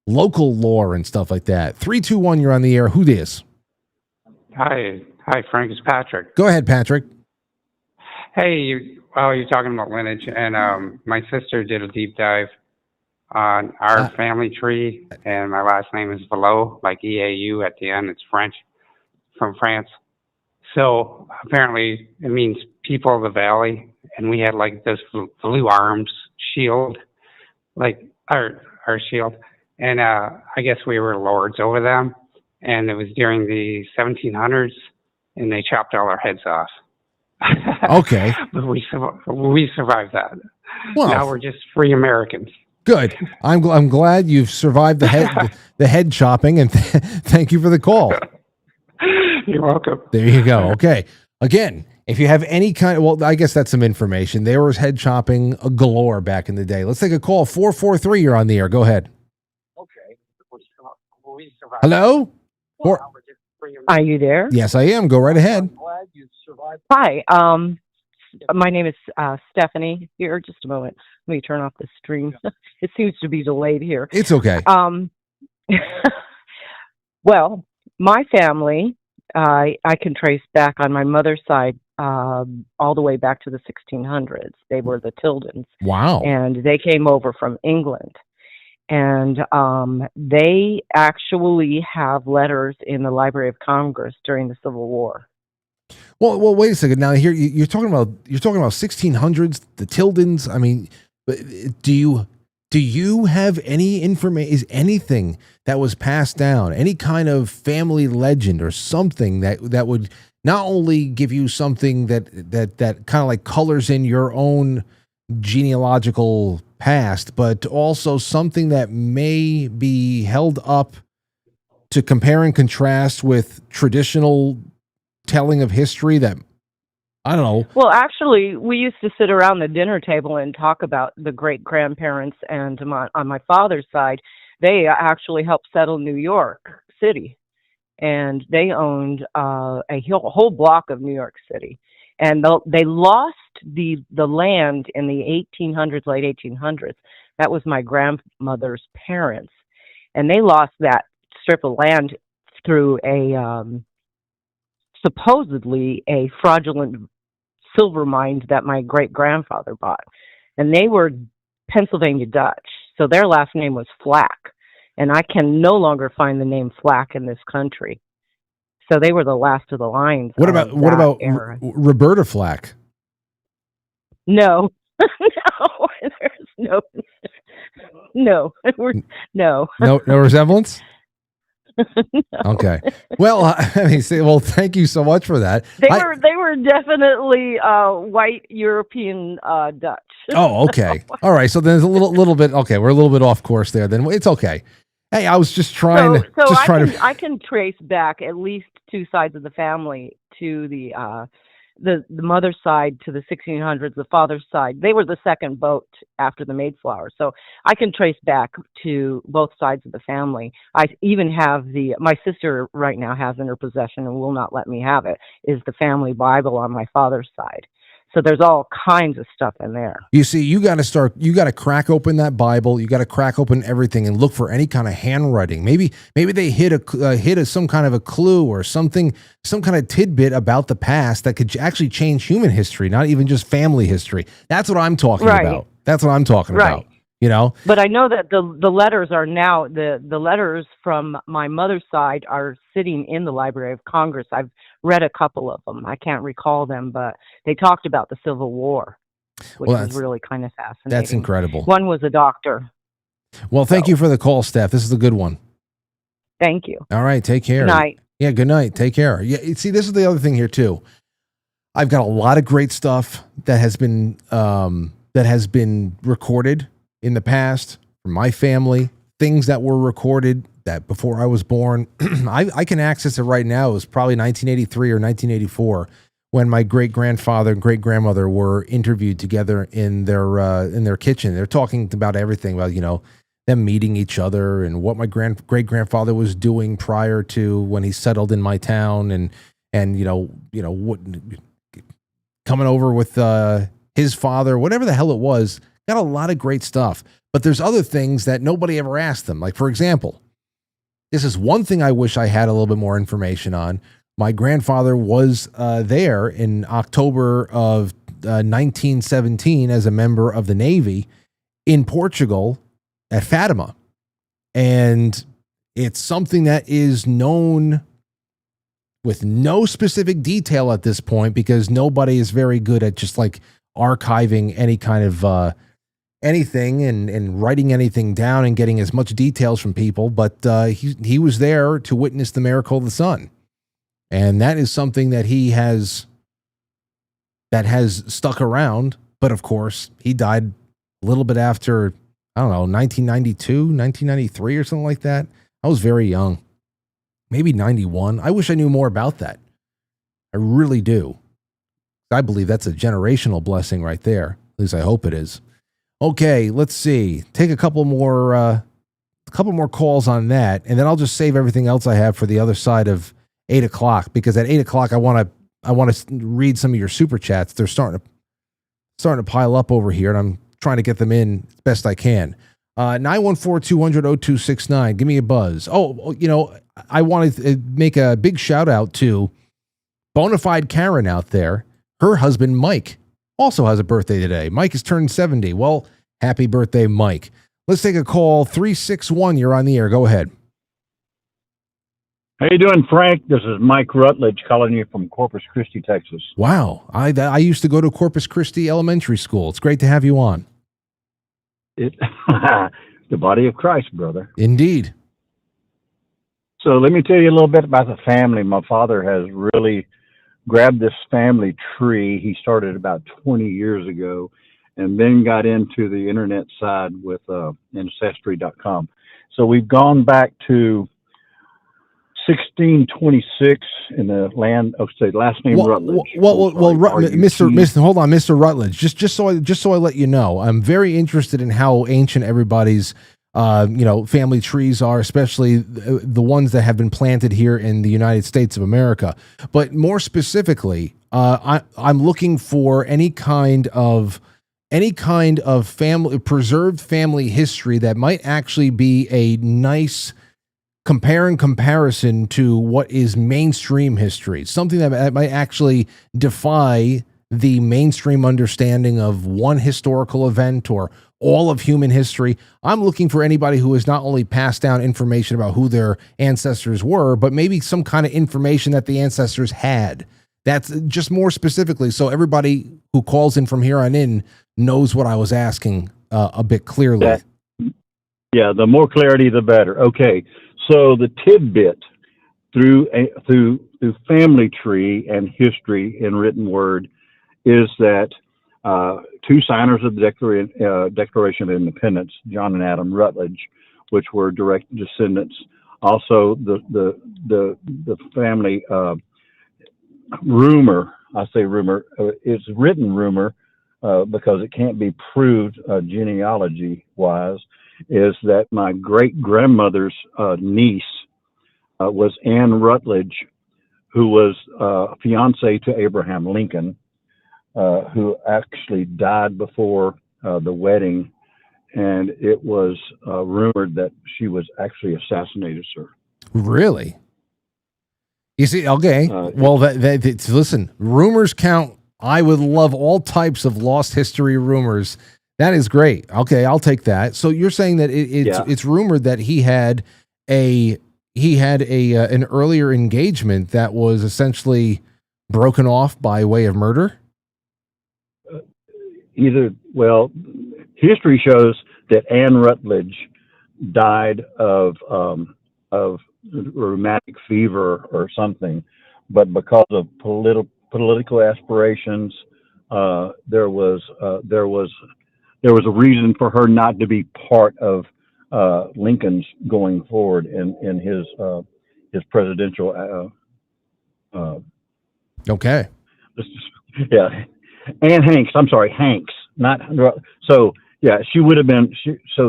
lore and stuff like that. 321, you're on the air. Who this? Hi, Frank. It's Patrick. Go ahead, Patrick. Hey, you're talking about lineage, and my sister did a deep dive on our family tree, and my last name is Below, like EAU at the end. It's French, from France. So apparently it means people of the valley, and we had like this blue arms shield, like our shield, and I guess we were lords over them, and it was during the 1700s, and they chopped all our heads off. Okay. But we survived that. Well, now we're just free Americans. Good. I'm glad you've survived the head chopping, and thank you for the call. You're welcome. There you go. Okay. Again, if you have any I guess that's some information. There was head chopping galore back in the day. Let's take a call. 443, you're on the air. Go ahead. Okay. Hello? Are you there? Yes, I am. Go right ahead. Hi. My name is Stephanie here. Just a moment. Let me turn off the stream. It seems to be delayed here. It's okay. Well, my family, I can trace back on my mother's side all the way back to the 1600s. They were the Tildens. Wow. And they came over from England. And they actually have letters in the Library of Congress during the Civil War. Well, wait a second. Now here you're talking about 1600s, the Tildens. I mean, do you have any information? Is anything that was passed down, any kind of family legend or something that would not only give you something that kind of like colors in your own genealogical past, but also something that may be held up to compare and contrast with traditional telling of history that, I don't know. Well, actually, we used to sit around the dinner table and talk about the great-grandparents, and on my father's side, they actually helped settle New York City, and they owned a whole block of New York City. And they lost the land in the 1800s, late 1800s. That was my grandmother's parents. And they lost that strip of land through supposedly a fraudulent silver mine that my great-grandfather bought. And they were Pennsylvania Dutch. So their last name was Flack. And I can no longer find the name Flack in this country. So they were the last of the lines. What about Roberta Flack? No, no, there's no resemblance. No. Okay. Well, thank you so much for that. They were definitely white European Dutch. Oh, okay. All right. So there's a little bit. Okay, we're a little bit off course there. Then it's okay. Hey, I was just trying to. I can trace back at least two sides of the family to the mother's side to the 1600s, the father's side. They were the second boat after the Mayflower. So I can trace back to both sides of the family. I even have my sister right now has in her possession and will not let me have it, is the family Bible on my father's side. So there's all kinds of stuff in there. You see, you got to crack open that Bible. You got to crack open everything and look for any kind of handwriting. Maybe they hit some kind of a clue or something, some kind of tidbit about the past that could actually change human history, not even just family history. That's what I'm talking about. That's what I'm talking about. You know? But I know that the letters are now, the letters from my mother's side are sitting in the Library of Congress. I've read a couple of them. I can't recall them, but they talked about the Civil War, which is really kind of fascinating. That's incredible. One was a doctor. Well, thank you for the call, Steph. This is a good one. Thank you. All right, take care. Good night. Yeah, good night. Take care. Yeah, see, this is the other thing here too. I've got a lot of great stuff that has been recorded in the past from my family, things that were recorded that before I was born. I can access it right now. It was probably 1983 or 1984 when my great-grandfather and great-grandmother were interviewed together in their kitchen. They're talking about everything, about, you know, them meeting each other and what my great-grandfather was doing prior to when he settled in my town, and you know what, coming over with his father, whatever the hell it was. Got a lot of great stuff, but there's other things that nobody ever asked them. Like, for example, this is one thing I wish I had a little bit more information on. My grandfather was there in October of 1917 as a member of the Navy in Portugal at Fatima. And it's something that is known with no specific detail at this point because nobody is very good at just like archiving any kind of anything and writing anything down and getting as much details from people, but he was there to witness the miracle of the sun, and that is something that has stuck around. But of course, he died a little bit after, I don't know, 1992, 1993 or something like that. I was very young, maybe 91. I wish I knew more about that. I really do. I believe that's a generational blessing right there. At least I hope it is. Okay, let's see. Take a couple more calls on that, and then I'll just save everything else I have for the other side of 8 o'clock. Because at 8 o'clock, I want to read some of your super chats. They're starting to pile up over here, and I'm trying to get them in as best I can. 914-200-0269. Give me a buzz. Oh, you know, I want to make a big shout out to Bonafide Karen out there. Her husband Mike also has a birthday today. Mike has turned 70. Well, happy birthday, Mike. Let's take a call. 361, you're on the air. Go ahead. How you doing, Frank? This is Mike Rutledge calling you from Corpus Christi, Texas. Wow. I used to go to Corpus Christi Elementary School. It's great to have you on. The body of Christ, brother. Indeed. So let me tell you a little bit about the family. My father has really grabbed this family tree. He started about 20 years ago and then got into the internet side with Ancestry.com. So we've gone back to 1626 in the land of, say, last name Rutledge. Mr. Rutledge, just so I let you know, I'm very interested in how ancient everybody's family trees are, especially the ones that have been planted here in the United States of America. But more specifically, I'm looking for any kind of preserved family history that might actually be a nice comparison to what is mainstream history, something that might actually defy the mainstream understanding of one historical event or all of human history. I'm looking for anybody who has not only passed down information about who their ancestors were, but maybe some kind of information that the ancestors had. That's just more specifically, so everybody who calls in from here on in knows what I was asking a bit clearly. Yeah, the more clarity, the better. Okay, so the tidbit through family tree and history in written word is that two signers of the Declaration of Independence, John and Adam Rutledge, which were direct descendants. Also, the family rumor, I say rumor, it's written rumor because it can't be proved genealogy-wise, is that my great-grandmother's niece was Anne Rutledge, who was fiancée to Abraham Lincoln. who actually died before the wedding, and it was rumored that she was actually assassinated, sir. Really? You see, okay. Well, listen, rumors count. I would love all types of lost history rumors. That is great. Okay, I'll take that. So you're saying that it's rumored that he had an earlier engagement that was essentially broken off by way of murder? History shows that Anne Rutledge died of rheumatic fever or something, but because of political aspirations, there was a reason for her not to be part of Lincoln's going forward in his presidential. Okay. Yeah, Anne Hanks. I'm sorry, Hanks. Not so. Yeah, she would have been.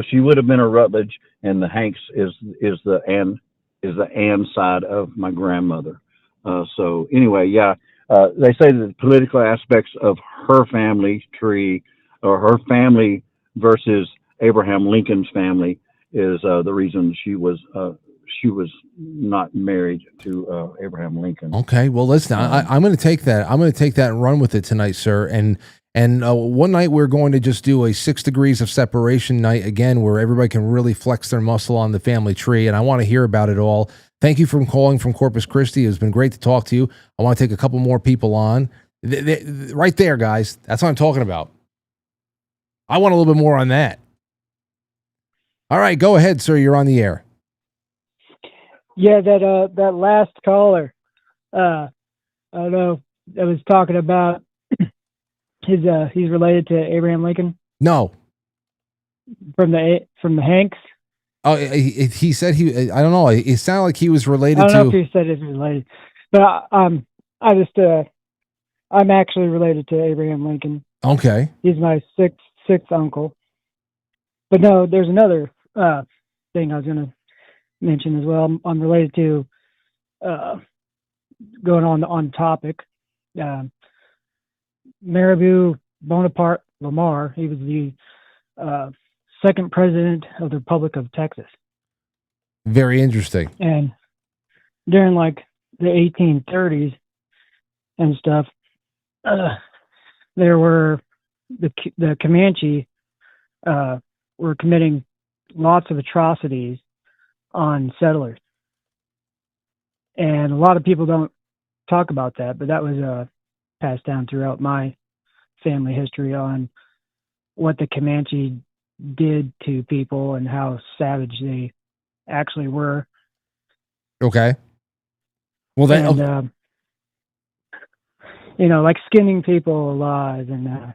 She would have been a Rutledge, and the Hanks is the Anne side of my grandmother. So anyway, they say that the political aspects of her family tree, or her family versus Abraham Lincoln's family, is the reason she was not married to Abraham Lincoln. Okay, well, listen, I'm going to take that. I'm going to take that and run with it tonight, sir. And one night we're going to just do a 6 degrees of separation night again, where everybody can really flex their muscle on the family tree. And I want to hear about it all. Thank you for calling from Corpus Christi. It's been great to talk to you. I want to take a couple more people on. Right there, guys. That's what I'm talking about. I want a little bit more on that. All right, go ahead, sir. You're on the air. Yeah, that last caller, I don't know, that was talking about he's related to Abraham Lincoln. No. From the Hanks. Oh, he said he. I don't know. It sounded like he was related to. I don't know if he said it's related, but I'm actually related to Abraham Lincoln. Okay. He's my sixth uncle. But no, there's another thing I was going to mention as well. I'm related to going on topic. Marabou Bonaparte Lamar. He was the second president of the Republic of Texas. Very interesting. And during like the 1830s and stuff, there were the Comanche were committing lots of atrocities on settlers. And a lot of people don't talk about that, but that was passed down throughout my family history on what the Comanche did to people and how savage they actually were. Okay. Well, then, like skinning people alive and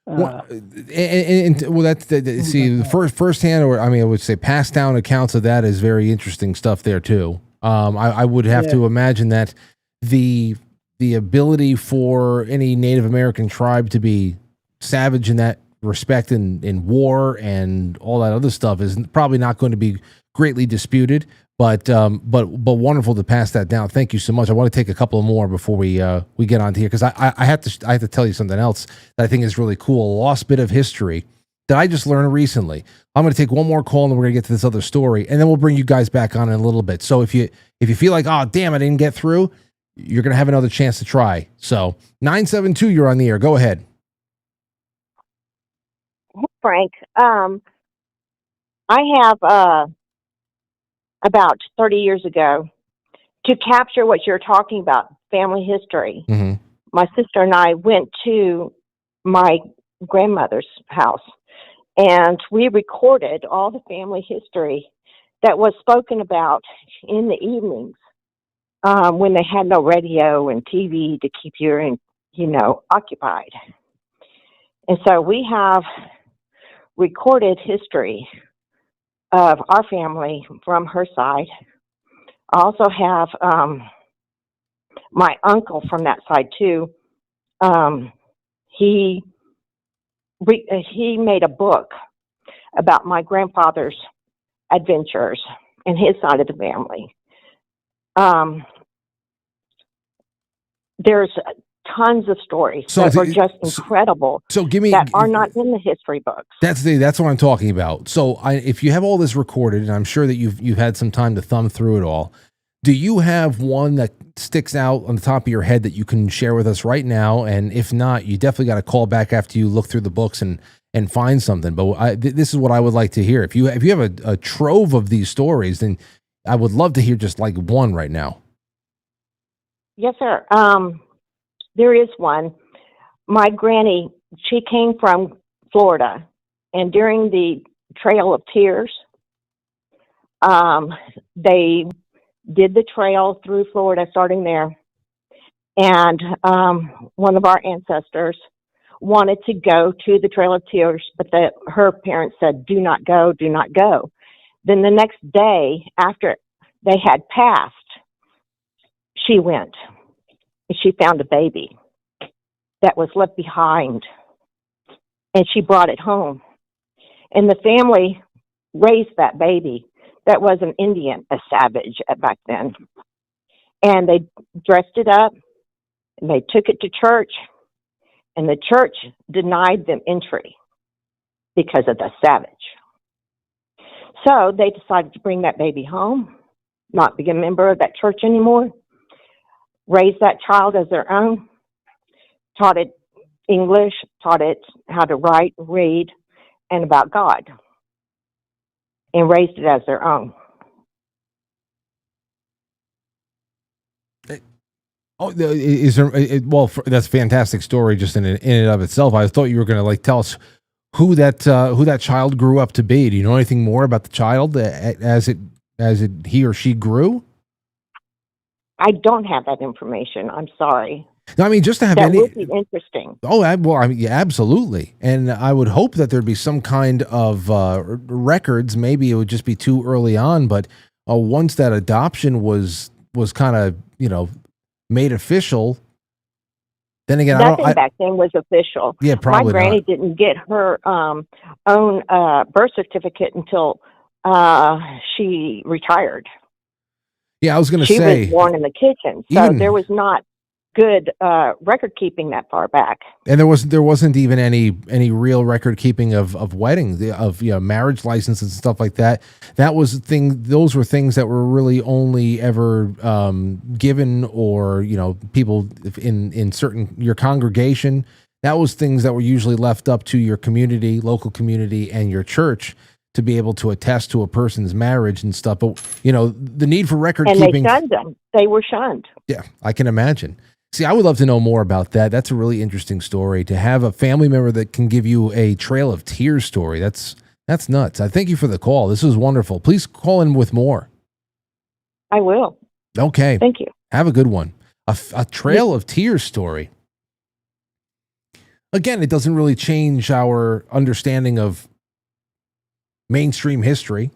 that's the firsthand, or I would say passed down accounts of that is very interesting stuff there too. I would have to imagine that the ability for any Native American tribe to be savage in that respect in war and all that other stuff is probably not going to be greatly disputed. But wonderful to pass that down. Thank you so much. I want to take a couple more before we get on to here, because I have to tell you something else that I think is really cool. A lost bit of history that I just learned recently. I'm going to take one more call and then we're going to get to this other story, and then we'll bring you guys back on in a little bit. So if you feel like, oh damn, I didn't get through, you're going to have another chance to try. So 972, you're on the air. Go ahead. Frank, I have about 30 years ago, to capture what you're talking about, family history. Mm-hmm. My sister and I went to my grandmother's house, and we recorded all the family history that was spoken about in the evenings when they had no radio and TV to keep you, occupied. And so we have recorded history of our family from her side. I also have my uncle from that side too. He made a book about my grandfather's adventures and his side of the family. There's tons of stories So that the- are just incredible. So give me that are not in the history books. That's what I'm talking about. So if you have all this recorded, and I'm sure that you've had some time to thumb through it all, do you have one that sticks out on the top of your head that you can share with us right now? And if not, you definitely got to call back after you look through the books and find something. But this is what I would like to hear. If you have a trove of these stories, then I would love to hear just like one right now. Yes, sir. There is one. My granny, she came from Florida, and during the Trail of Tears, they did the trail through Florida, starting there. And one of our ancestors wanted to go to the Trail of Tears, but her parents said, do not go, do not go. Then the next day, after they had passed, she went. And she found a baby that was left behind, and she brought it home. And the family raised that baby that was an Indian, a savage back then. And they dressed it up, and they took it to church, and the church denied them entry because of the savage. So they decided to bring that baby home, not be a member of that church anymore, raise that child as their own, taught it English, taught it how to write, read, and about God, and raised it as their own. Oh, is there? Well, that's a fantastic story just in and of itself. I thought you were going to like tell us who that child grew up to be. Do you know anything more about the child as he or she grew? I don't have that information. I'm sorry. No, I mean, just to have that any. would be interesting. Oh, well, I mean, yeah, absolutely. And I would hope that there'd be some kind of records. Maybe it would just be too early on, but once that adoption was kind of, made official, then again, Nothing back then was official. Yeah, probably My granny not. didn't get her own birth certificate until she retired. Yeah, I was going to She say. was born in the kitchen, so there was not good record keeping that far back. And there wasn't even any real record keeping of weddings, of marriage licenses and stuff like that. Those were things that were really only ever given, or people in certain your congregation. That was things that were usually left up to your community, local community, and your church to be able to attest to a person's marriage and stuff. But the need for record keeping. And they shunned them. They were shunned. Yeah, I can imagine. See, I would love to know more about that. That's a really interesting story. To have a family member that can give you a Trail of Tears story, that's nuts. I thank you for the call. This was wonderful. Please call in with more. I will. Okay. Thank you. Have a good one. A Trail of Tears story. Again, it doesn't really change our understanding of mainstream history,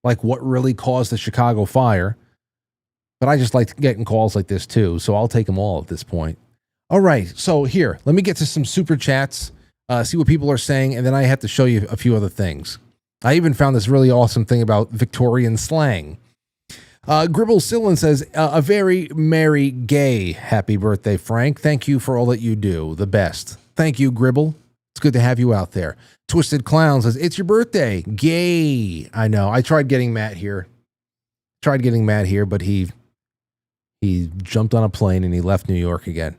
like what really caused the Chicago fire. But I just like getting calls like this too, so I'll take them all at this point. All right, so here, let me get to some super chats, see what people are saying, and then I have to show you a few other things. I even found this really awesome thing about Victorian slang. Gribble Sillin says, a very merry gay happy birthday, Frank. Thank you for all that you do. The best. Thank you, Gribble. It's good to have you out there. Twisted Clown says, it's your birthday. Gay. I know. I tried getting Matt here. But he jumped on a plane and he left New York again.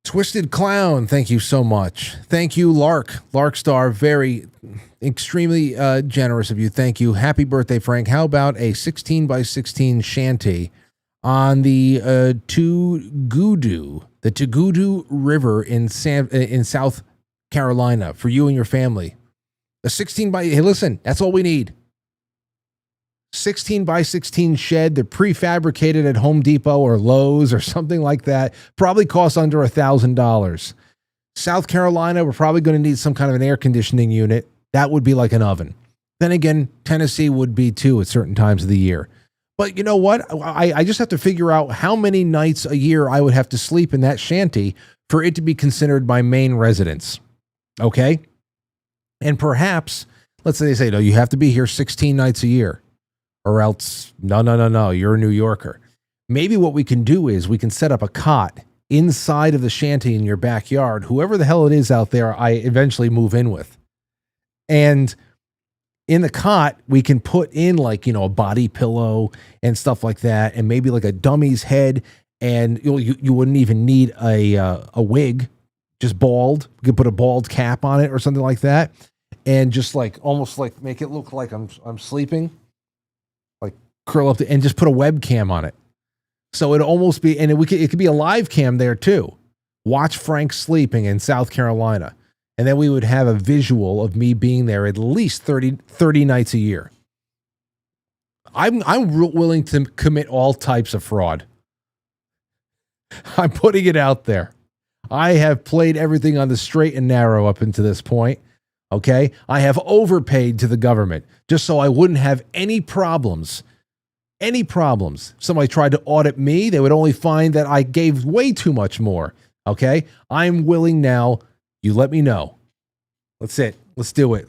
Twisted Clown, thank you so much. Thank you, Larkstar, very extremely generous of you. Thank you. Happy birthday, Frank. How about a 16x16 shanty on the Tugudu River in South Carolina for you and your family? A 16 hey, listen, that's all we need. 16x16 shed. They're prefabricated at Home Depot or Lowe's or something like that. Probably costs under $1,000. South Carolina, we're probably going to need some kind of an air conditioning unit. That would be like an oven. Then again, Tennessee would be too at certain times of the year. But you know what? I just have to figure out how many nights a year I would have to sleep in that shanty for it to be considered my main residence. Okay? And perhaps, let's say they say, no, you have to be here 16 nights a year. Or else, no, you're a New Yorker. Maybe what we can do is we can set up a cot inside of the shanty in your backyard. Whoever the hell it is out there, I eventually move in with. And in the cot, we can put in like, a body pillow and stuff like that, and maybe like a dummy's head, and you wouldn't even need a wig, just bald. You could put a bald cap on it or something like that, and just like almost like make it look like I'm sleeping, like curl up and just put a webcam on it. So it'd almost be, and it could be a live cam there too. Watch Frank sleeping in South Carolina. And then we would have a visual of me being there at least 30 nights a year. I'm willing to commit all types of fraud. I'm putting it out there. I have played everything on the straight and narrow up until this point. Okay? I have overpaid to the government just so I wouldn't have any problems. Any problems. Somebody tried to audit me, they would only find that I gave way too much more. Okay? I'm willing now. You let me know. Let's do it.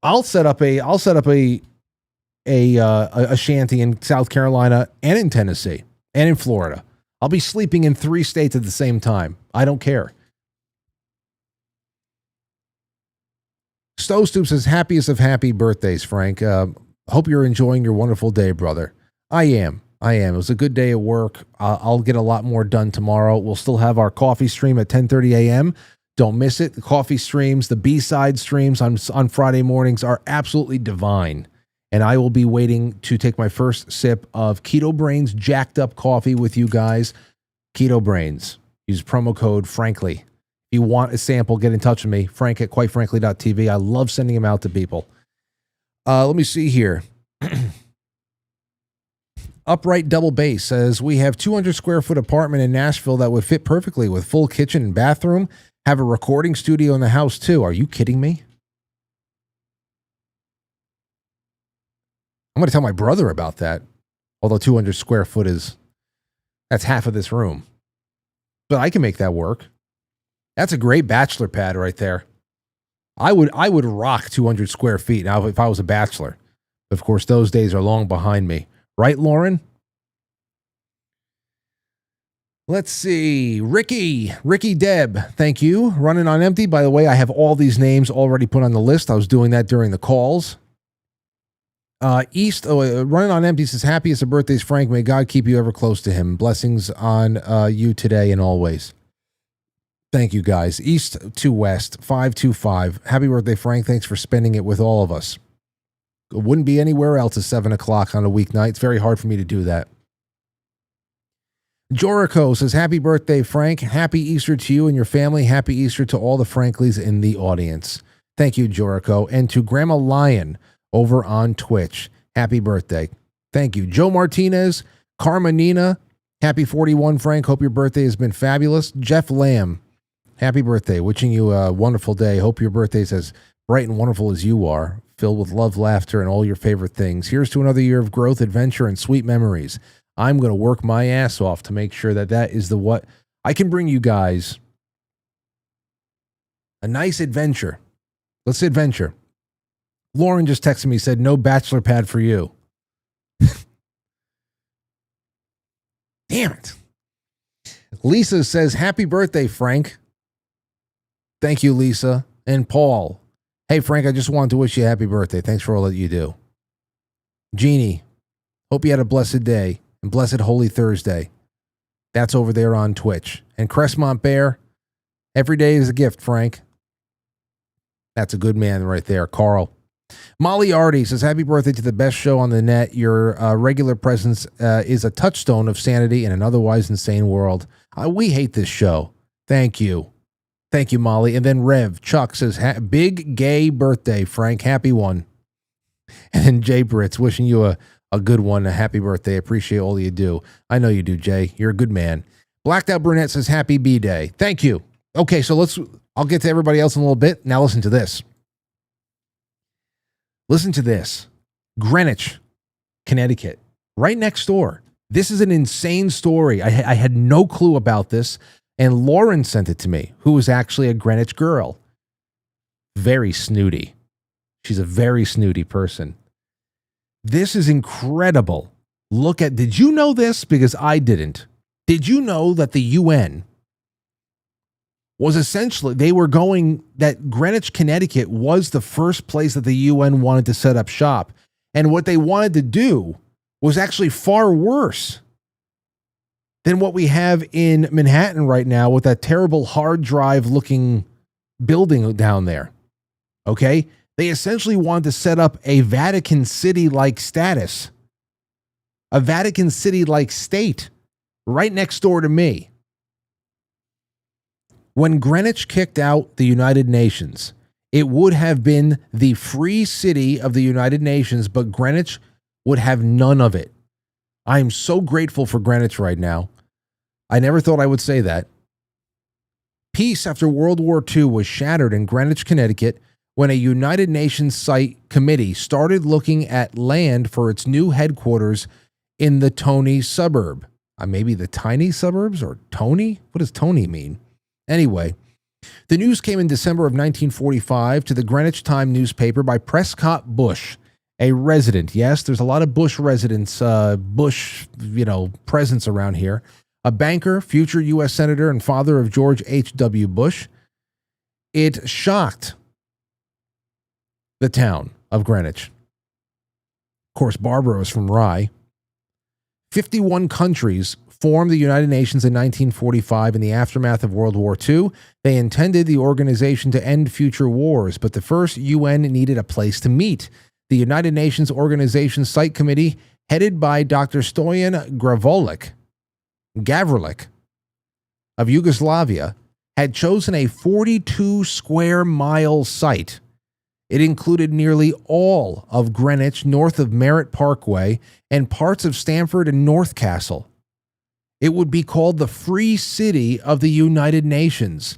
I'll set up a shanty in South Carolina and in Tennessee and in Florida. I'll be sleeping in 3 states at the same time. I don't care. Stowe Stoop says, happiest of happy birthdays, Frank. Hope you're enjoying your wonderful day, brother. I am. It was a good day at work. I'll get a lot more done tomorrow. We'll still have our coffee stream at 10:30 a.m. Don't miss it. The coffee streams, the B-side streams on Friday mornings are absolutely divine. And I will be waiting to take my first sip of Keto Brainz jacked up coffee with you guys. Keto Brainz. Use promo code Frankly. If you want a sample, get in touch with me. Frank at quitefrankly.tv. I love sending them out to people. Let me see here. Upright Double Bass says, we have 200 square foot apartment in Nashville that would fit perfectly with full kitchen and bathroom. Have a recording studio in the house too. Are you kidding me? I'm going to tell my brother about that. Although 200 square foot that's half of this room. But I can make that work. That's a great bachelor pad right there. I would rock 200 square feet now if I was a bachelor. Of course, those days are long behind me. Right, Lauren? Let's see. Ricky Deb, thank you. Running on empty. By the way, I have all these names already put on the list. I was doing that during the calls. Running on empty says, happiest of birthdays, Frank. May God keep you ever close to him. Blessings on you today and always. Thank you, guys. East to West, 525. Happy birthday, Frank. Thanks for spending it with all of us. It wouldn't be anywhere else at 7 o'clock on a weeknight. It's very hard for me to do that. Jorico says, happy birthday, Frank. Happy Easter to you and your family. Happy Easter to all the Franklies in the audience. Thank you, Jorico. And to Grandma Lion over on Twitch, happy birthday. Thank you. Joe Martinez, Karma Nina, happy 41, Frank. Hope your birthday has been fabulous. Jeff Lamb, happy birthday. Wishing you a wonderful day. Hope your birthday is as bright and wonderful as you are, filled with love, laughter, and all your favorite things. Here's to another year of growth, adventure, and sweet memories. I'm going to work my ass off to make sure that is what I can bring you guys. A nice adventure. Let's adventure. Lauren just texted me, said, no bachelor pad for you. Damn it. Lisa says, happy birthday, Frank. Thank you, Lisa. And Paul. Hey, Frank, I just wanted to wish you a happy birthday. Thanks for all that you do. Jeannie, hope you had a blessed day and blessed Holy Thursday. That's over there on Twitch. And Crestmont Bear, every day is a gift, Frank. That's a good man right there, Carl. Molly Artie says, happy birthday to the best show on the net. Your regular presence is a touchstone of sanity in an otherwise insane world. We hate this show. Thank you. Thank you, Molly. And then Rev Chuck says, big gay birthday, Frank. Happy one. And then Jay Britz wishing you a good one. A happy birthday. Appreciate all you do. I know you do, Jay. You're a good man. Blacked Out Brunette says, happy B-Day. Thank you. Okay, so I'll get to everybody else in a little bit. Now listen to this. Listen to this. Greenwich, Connecticut, right next door. This is an insane story. I had no clue about this, and Lauren sent it to me, who was actually a Greenwich girl. Very snooty. She's a very snooty person. This is incredible. Did you know this? Because I didn't. Did you know that the UN was essentially, that Greenwich, Connecticut was the first place that the UN wanted to set up shop. And what they wanted to do was actually far worse than what we have in Manhattan right now with that terrible hard drive looking building down there. Okay? They essentially wanted to set up a Vatican City-like status, a Vatican City-like state right next door to me. When Greenwich kicked out the United Nations, it would have been the free city of the United Nations, but Greenwich would have none of it. I am so grateful for Greenwich right now. I never thought I would say that. Peace after World War II was shattered in Greenwich, Connecticut, when a United Nations site committee started looking at land for its new headquarters in the Tony suburb. Maybe the tiny suburbs or Tony? What does Tony mean? Anyway, the news came in December of 1945 to the Greenwich Time newspaper by Prescott Bush, a resident. Yes, there's a lot of Bush residents, Bush, presence around here. A banker, future U.S. Senator, and father of George H.W. Bush. It shocked the town of Greenwich. Of course, Barbara was from Rye. 51 countries formed the United Nations in 1945 in the aftermath of World War II. They intended the organization to end future wars, but the first UN needed a place to meet. The United Nations Organization Site Committee, headed by Dr. Stoyan Gavrilik of Yugoslavia, had chosen a 42 square mile site. It included nearly all of Greenwich north of Merritt Parkway and parts of Stamford and North Castle. It would be called the Free City of the United Nations,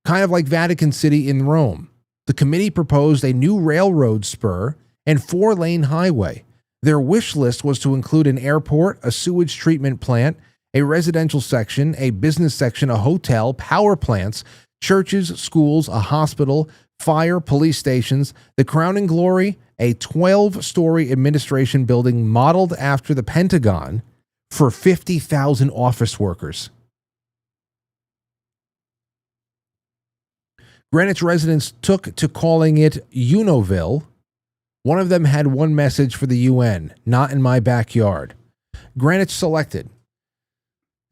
kind of like Vatican City in Rome. The committee proposed a new railroad spur and 4-lane highway. Their wish list was to include an airport, a sewage treatment plant, a residential section, a business section, a hotel, power plants, churches, schools, a hospital, fire, police stations, the crowning glory, a 12-story administration building modeled after the Pentagon for 50,000 office workers. Greenwich residents took to calling it Unoville. One of them had one message for the UN: not in my backyard. Greenwich selected.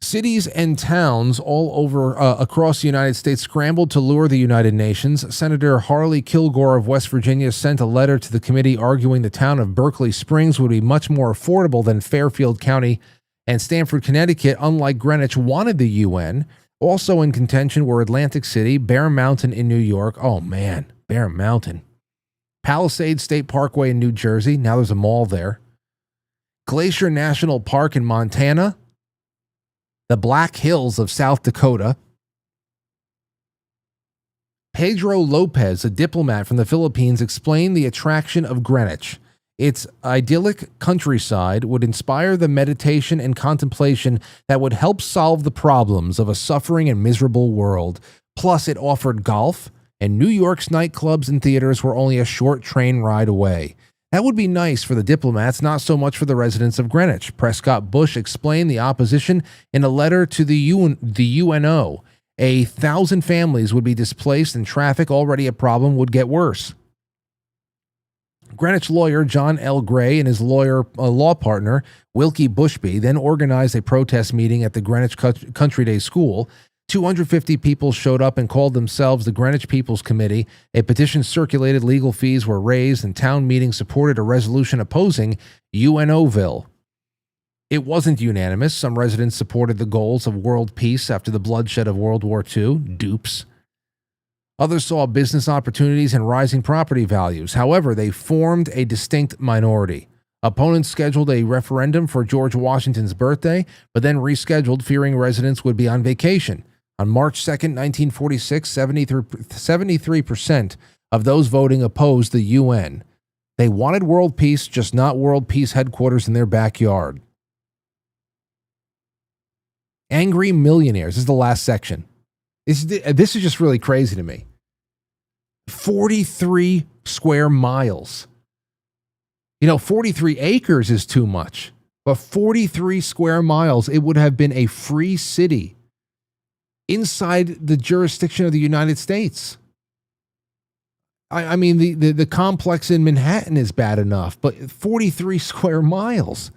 Cities and towns all over across the United States scrambled to lure the United Nations. Senator Harley Kilgore of West Virginia sent a letter to the committee arguing the town of Berkeley Springs would be much more affordable than Fairfield County, and Stamford, Connecticut, unlike Greenwich, wanted the UN. Also in contention were Atlantic City, Bear Mountain in New York. Oh man, Bear Mountain. Palisades State Parkway in New Jersey. Now there's a mall there. Glacier National Park in Montana. The Black Hills of South Dakota. Pedro Lopez, a diplomat from the Philippines, explained the attraction of Greenwich. Its idyllic countryside would inspire the meditation and contemplation that would help solve the problems of a suffering and miserable world. Plus, it offered golf, and New York's nightclubs and theaters were only a short train ride away. That would be nice for the diplomats, not so much for the residents of Greenwich. Prescott Bush explained the opposition in a letter to the UNO. 1,000 families would be displaced and traffic, already a problem, would get worse. Greenwich lawyer John L. Gray and his law partner, Wilkie Bushby, then organized a protest meeting at the Greenwich Country Day School. 250 people showed up and called themselves the Greenwich People's Committee. A petition circulated, legal fees were raised, and town meetings supported a resolution opposing UNOville. It wasn't unanimous. Some residents supported the goals of world peace after the bloodshed of World War II. Dupes. Others saw business opportunities and rising property values. However, they formed a distinct minority. Opponents scheduled a referendum for George Washington's birthday, but then rescheduled, fearing residents would be on vacation. On March 2nd, 1946, 73% of those voting opposed the UN. They wanted world peace, just not world peace headquarters in their backyard. Angry millionaires. This is the last section. This is just really crazy to me. 43 square miles. 43 acres is too much. But 43 square miles, it would have been a free city inside the jurisdiction of the United States. I mean, the complex in Manhattan is bad enough, but 43 square miles.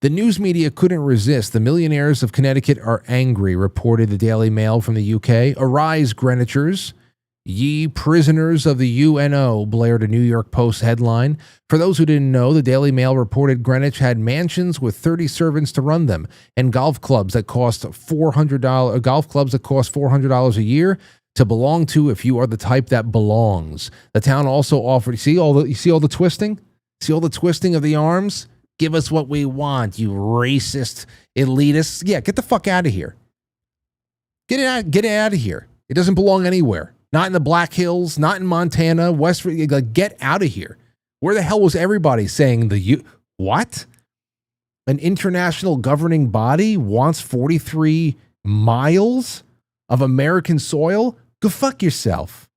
The news media couldn't resist. The millionaires of Connecticut are angry, reported the Daily Mail from the UK. Arise, Greenwichers. Ye prisoners of the UNO, blared a New York Post headline. For those who didn't know, the Daily Mail reported Greenwich had mansions with 30 servants to run them and golf clubs that cost $400 a year to belong to if you are the type that belongs. The town also offered, you see all the twisting? See all the twisting of the arms? Give us what we want, you racist elitists. Yeah, get the fuck out of here. Get it out of here. It doesn't belong anywhere. Not in the Black Hills, not in Montana, West Virginia. Like, get out of here. Where the hell was everybody saying what? An international governing body wants 43 miles of American soil? Go fuck yourself.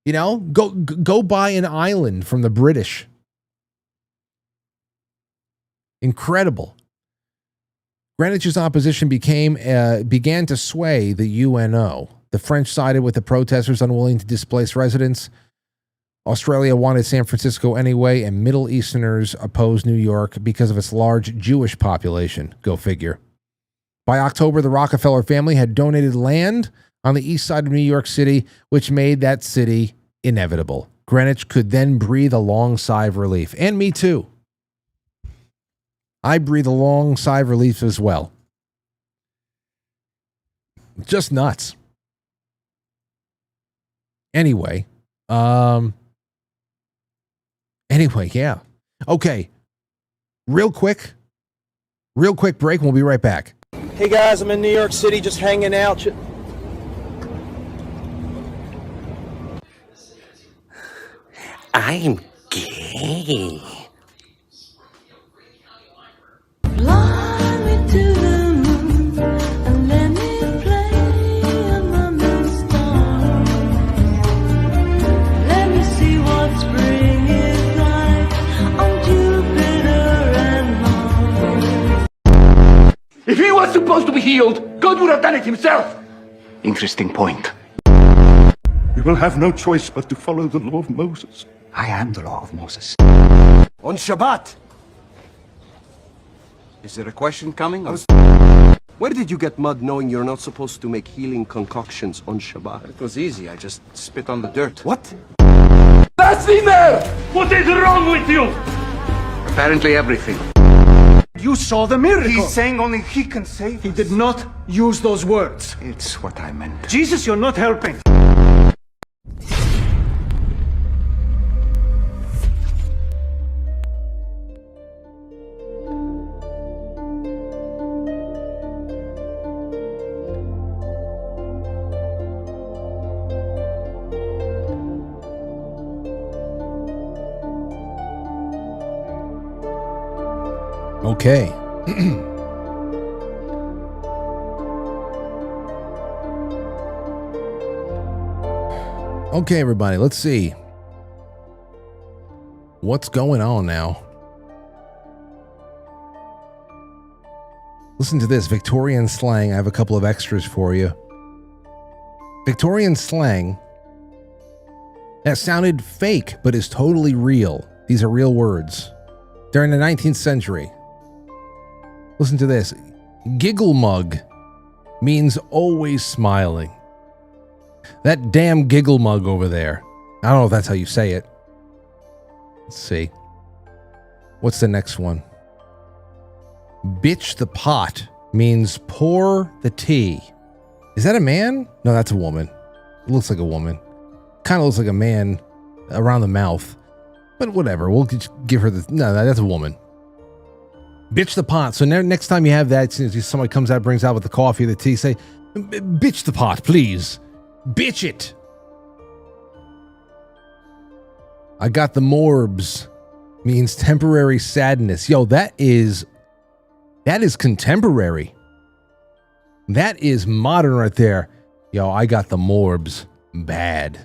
You know, go buy an island from the British. Incredible. Greenwich's opposition began to sway the UNO. The French sided with the protesters, unwilling to displace residents. Australia wanted San Francisco anyway, and Middle Easterners opposed New York because of its large Jewish population. Go figure. By October, the Rockefeller family had donated land on the east side of New York City, which made that city inevitable. Greenwich could then breathe a long sigh of relief. And me too. I breathe a long sigh of relief as well. Just nuts. Anyway, yeah. Okay. Real quick break. We'll be right back. Hey guys, I'm in New York City just hanging out. I'm gay. If he was supposed to be healed, God would have done it himself. Interesting point. We will have no choice but to follow the law of Moses. I am the law of Moses. On Shabbat. Is there a question coming? Where did you get mud knowing you're not supposed to make healing concoctions on Shabbat? It was easy. I just spit on the dirt. What? Blasphemer! What is wrong with you? Apparently everything. You saw the miracle. He's saying only he can save. He did not use those words. It's what I meant. Jesus, you're not helping. Okay. Okay, everybody, let's see. What's going on now? Listen to this, Victorian slang. I have a couple of extras for you. Victorian slang that sounded fake, but is totally real. These are real words. During the 19th century. Listen to this. Giggle mug means always smiling. That damn giggle mug over there. I don't know if that's how you say it. Let's see. What's the next one? Bitch the pot means pour the tea. Is that a man? No, that's a woman. It looks like a woman. Kind of looks like a man around the mouth. But whatever. We'll just give her the... No, that's a woman. Bitch the pot. So next time you have that, somebody comes out, brings out with the coffee or the tea, say, bitch the pot, please. Bitch it. I got the morbs. Means temporary sadness. Yo, that is contemporary. That is modern right there. Yo, I got the morbs. Bad.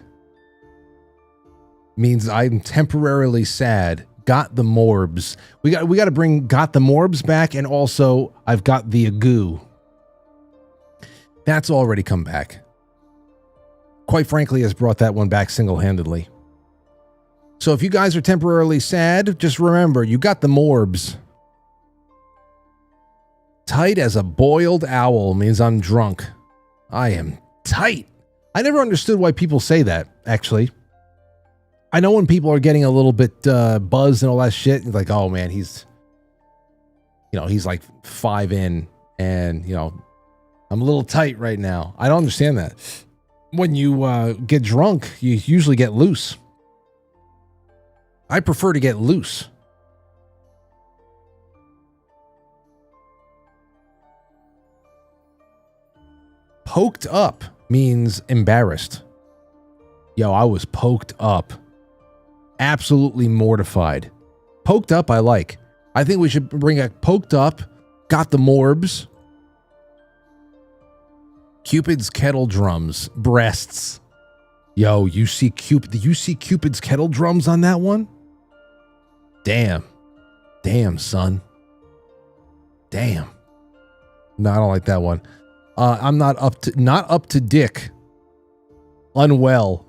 means I'm temporarily sad. Got the morbs. We got to bring got the morbs back, and also I've got the agu. That's already come back. Quite frankly, has brought that one back single-handedly. So if you guys are temporarily sad, just remember, you got the morbs. Tight as a boiled owl means I'm drunk. I am tight. I never understood why people say that, actually. I know when people are getting a little bit buzzed and all that shit, it's like, oh man, he's like 5 in, and I'm a little tight right now. I don't understand that. When you get drunk, you usually get loose. I prefer to get loose. Poked up means embarrassed. Yo, I was poked up. Absolutely mortified. Poked up, I like. I think we should bring a poked up, got the morbs. Cupid's kettle drums, breasts. Yo, you see Cupid's kettle drums on that one? Damn. Damn, son. Damn. No, I don't like that one. I'm not up to dick. Unwell.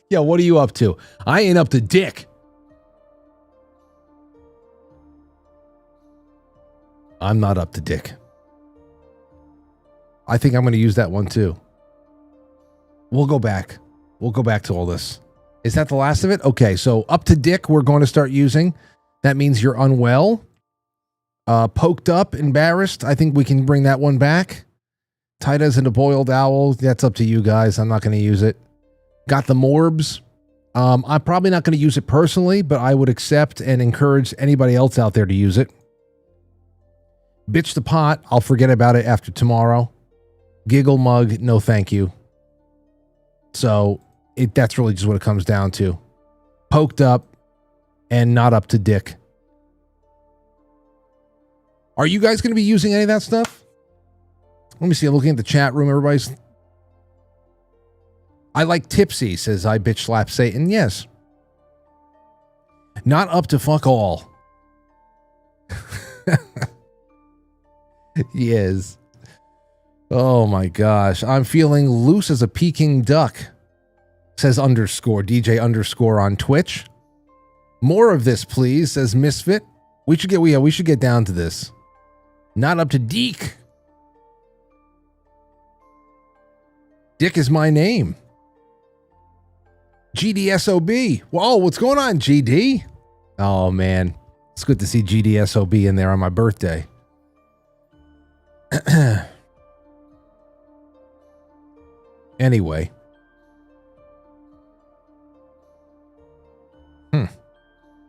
Yeah, what are you up to? I ain't up to dick. I'm not up to dick. I think I'm going to use that one too. We'll go back. We'll go back to all this. Is that the last of it? Okay, so up to dick we're going to start using. That means you're unwell. Poked up, embarrassed. I think we can bring that one back. Tight as in a boiled owl. That's up to you guys. I'm not going to use it. Got the morbs. I'm probably not going to use it personally, but I would accept and encourage anybody else out there to use it. Bitch the pot. I'll forget about it after tomorrow. Giggle mug. No, thank you. So that's really just what it comes down to. Poked up and not up to dick. Are you guys going to be using any of that stuff? Let me see. I'm looking at the chat room. Everybody's... I like tipsy, says I bitch slap Satan. Yes. Not up to fuck all. Yes. Oh my gosh. I'm feeling loose as a Peking duck, says underscore DJ underscore on Twitch. More of this, please, says Misfit. We should get down to this. Not up to deek. Dick is my name. GDSOB. Whoa, what's going on, GD? Oh, man. It's good to see GDSOB in there on my birthday. Anyway.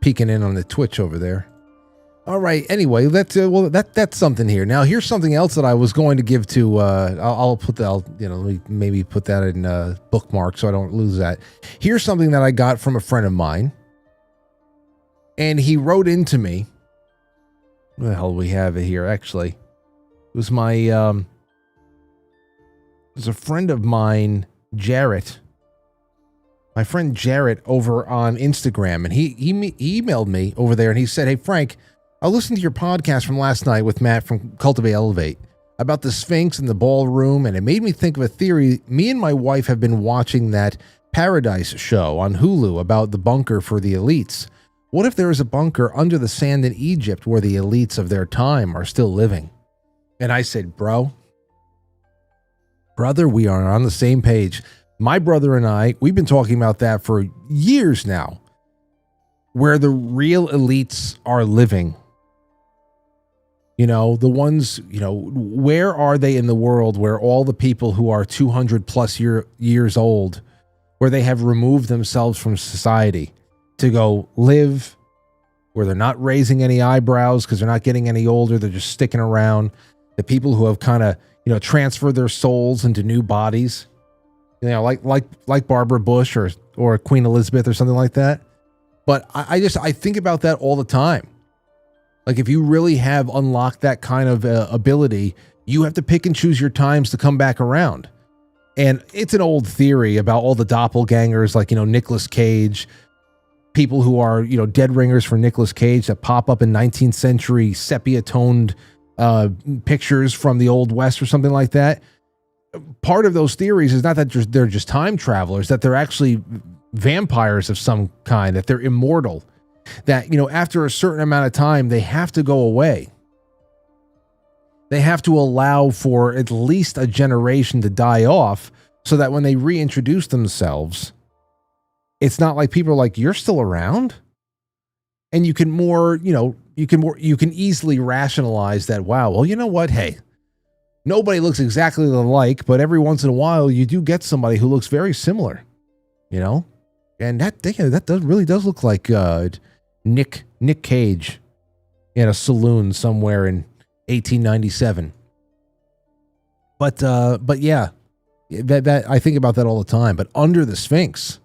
Peeking in on the Twitch over there. All right. Anyway, that's something here. Now, here's something else that I was going to give to. I'll put that. Maybe put that in bookmark so I don't lose that. Here's something that I got from a friend of mine, and he wrote into me. What the hell do we have it here? Actually, it was my. It was a friend of mine, Jarrett. My friend Jarrett over on Instagram, and he emailed me over there, and he said, "Hey Frank, I listened to your podcast from last night with Matt from Cultivate Elevate about the Sphinx and the ballroom, and it made me think of a theory. Me and my wife have been watching that Paradise show on Hulu about the bunker for the elites. What if there is a bunker under the sand in Egypt where the elites of their time are still living?" And I said, brother, we are on the same page. My brother and I, we've been talking about that for years now, where the real elites are living. The ones, where are they in the world where all the people who are 200 plus years old, where they have removed themselves from society to go live, where they're not raising any eyebrows because they're not getting any older, they're just sticking around. The people who have kind of, transferred their souls into new bodies, like Barbara Bush or Queen Elizabeth or something like that. But I think about that all the time. Like, if you really have unlocked that kind of ability, you have to pick and choose your times to come back around. And it's an old theory about all the doppelgangers, like, Nicolas Cage, people who are, dead ringers for Nicolas Cage that pop up in 19th century sepia-toned pictures from the Old West or something like that. Part of those theories is not that they're just time travelers, that they're actually vampires of some kind, that they're immortal, that, after a certain amount of time, they have to go away. They have to allow for at least a generation to die off so that when they reintroduce themselves, it's not like people are like, you're still around? And you can easily rationalize that, wow, well, you know what? Hey, nobody looks exactly alike, but every once in a while you do get somebody who looks very similar, And that really does look like Nick Cage in a saloon somewhere in 1897. But yeah, that I think about that all the time. But under the Sphinx,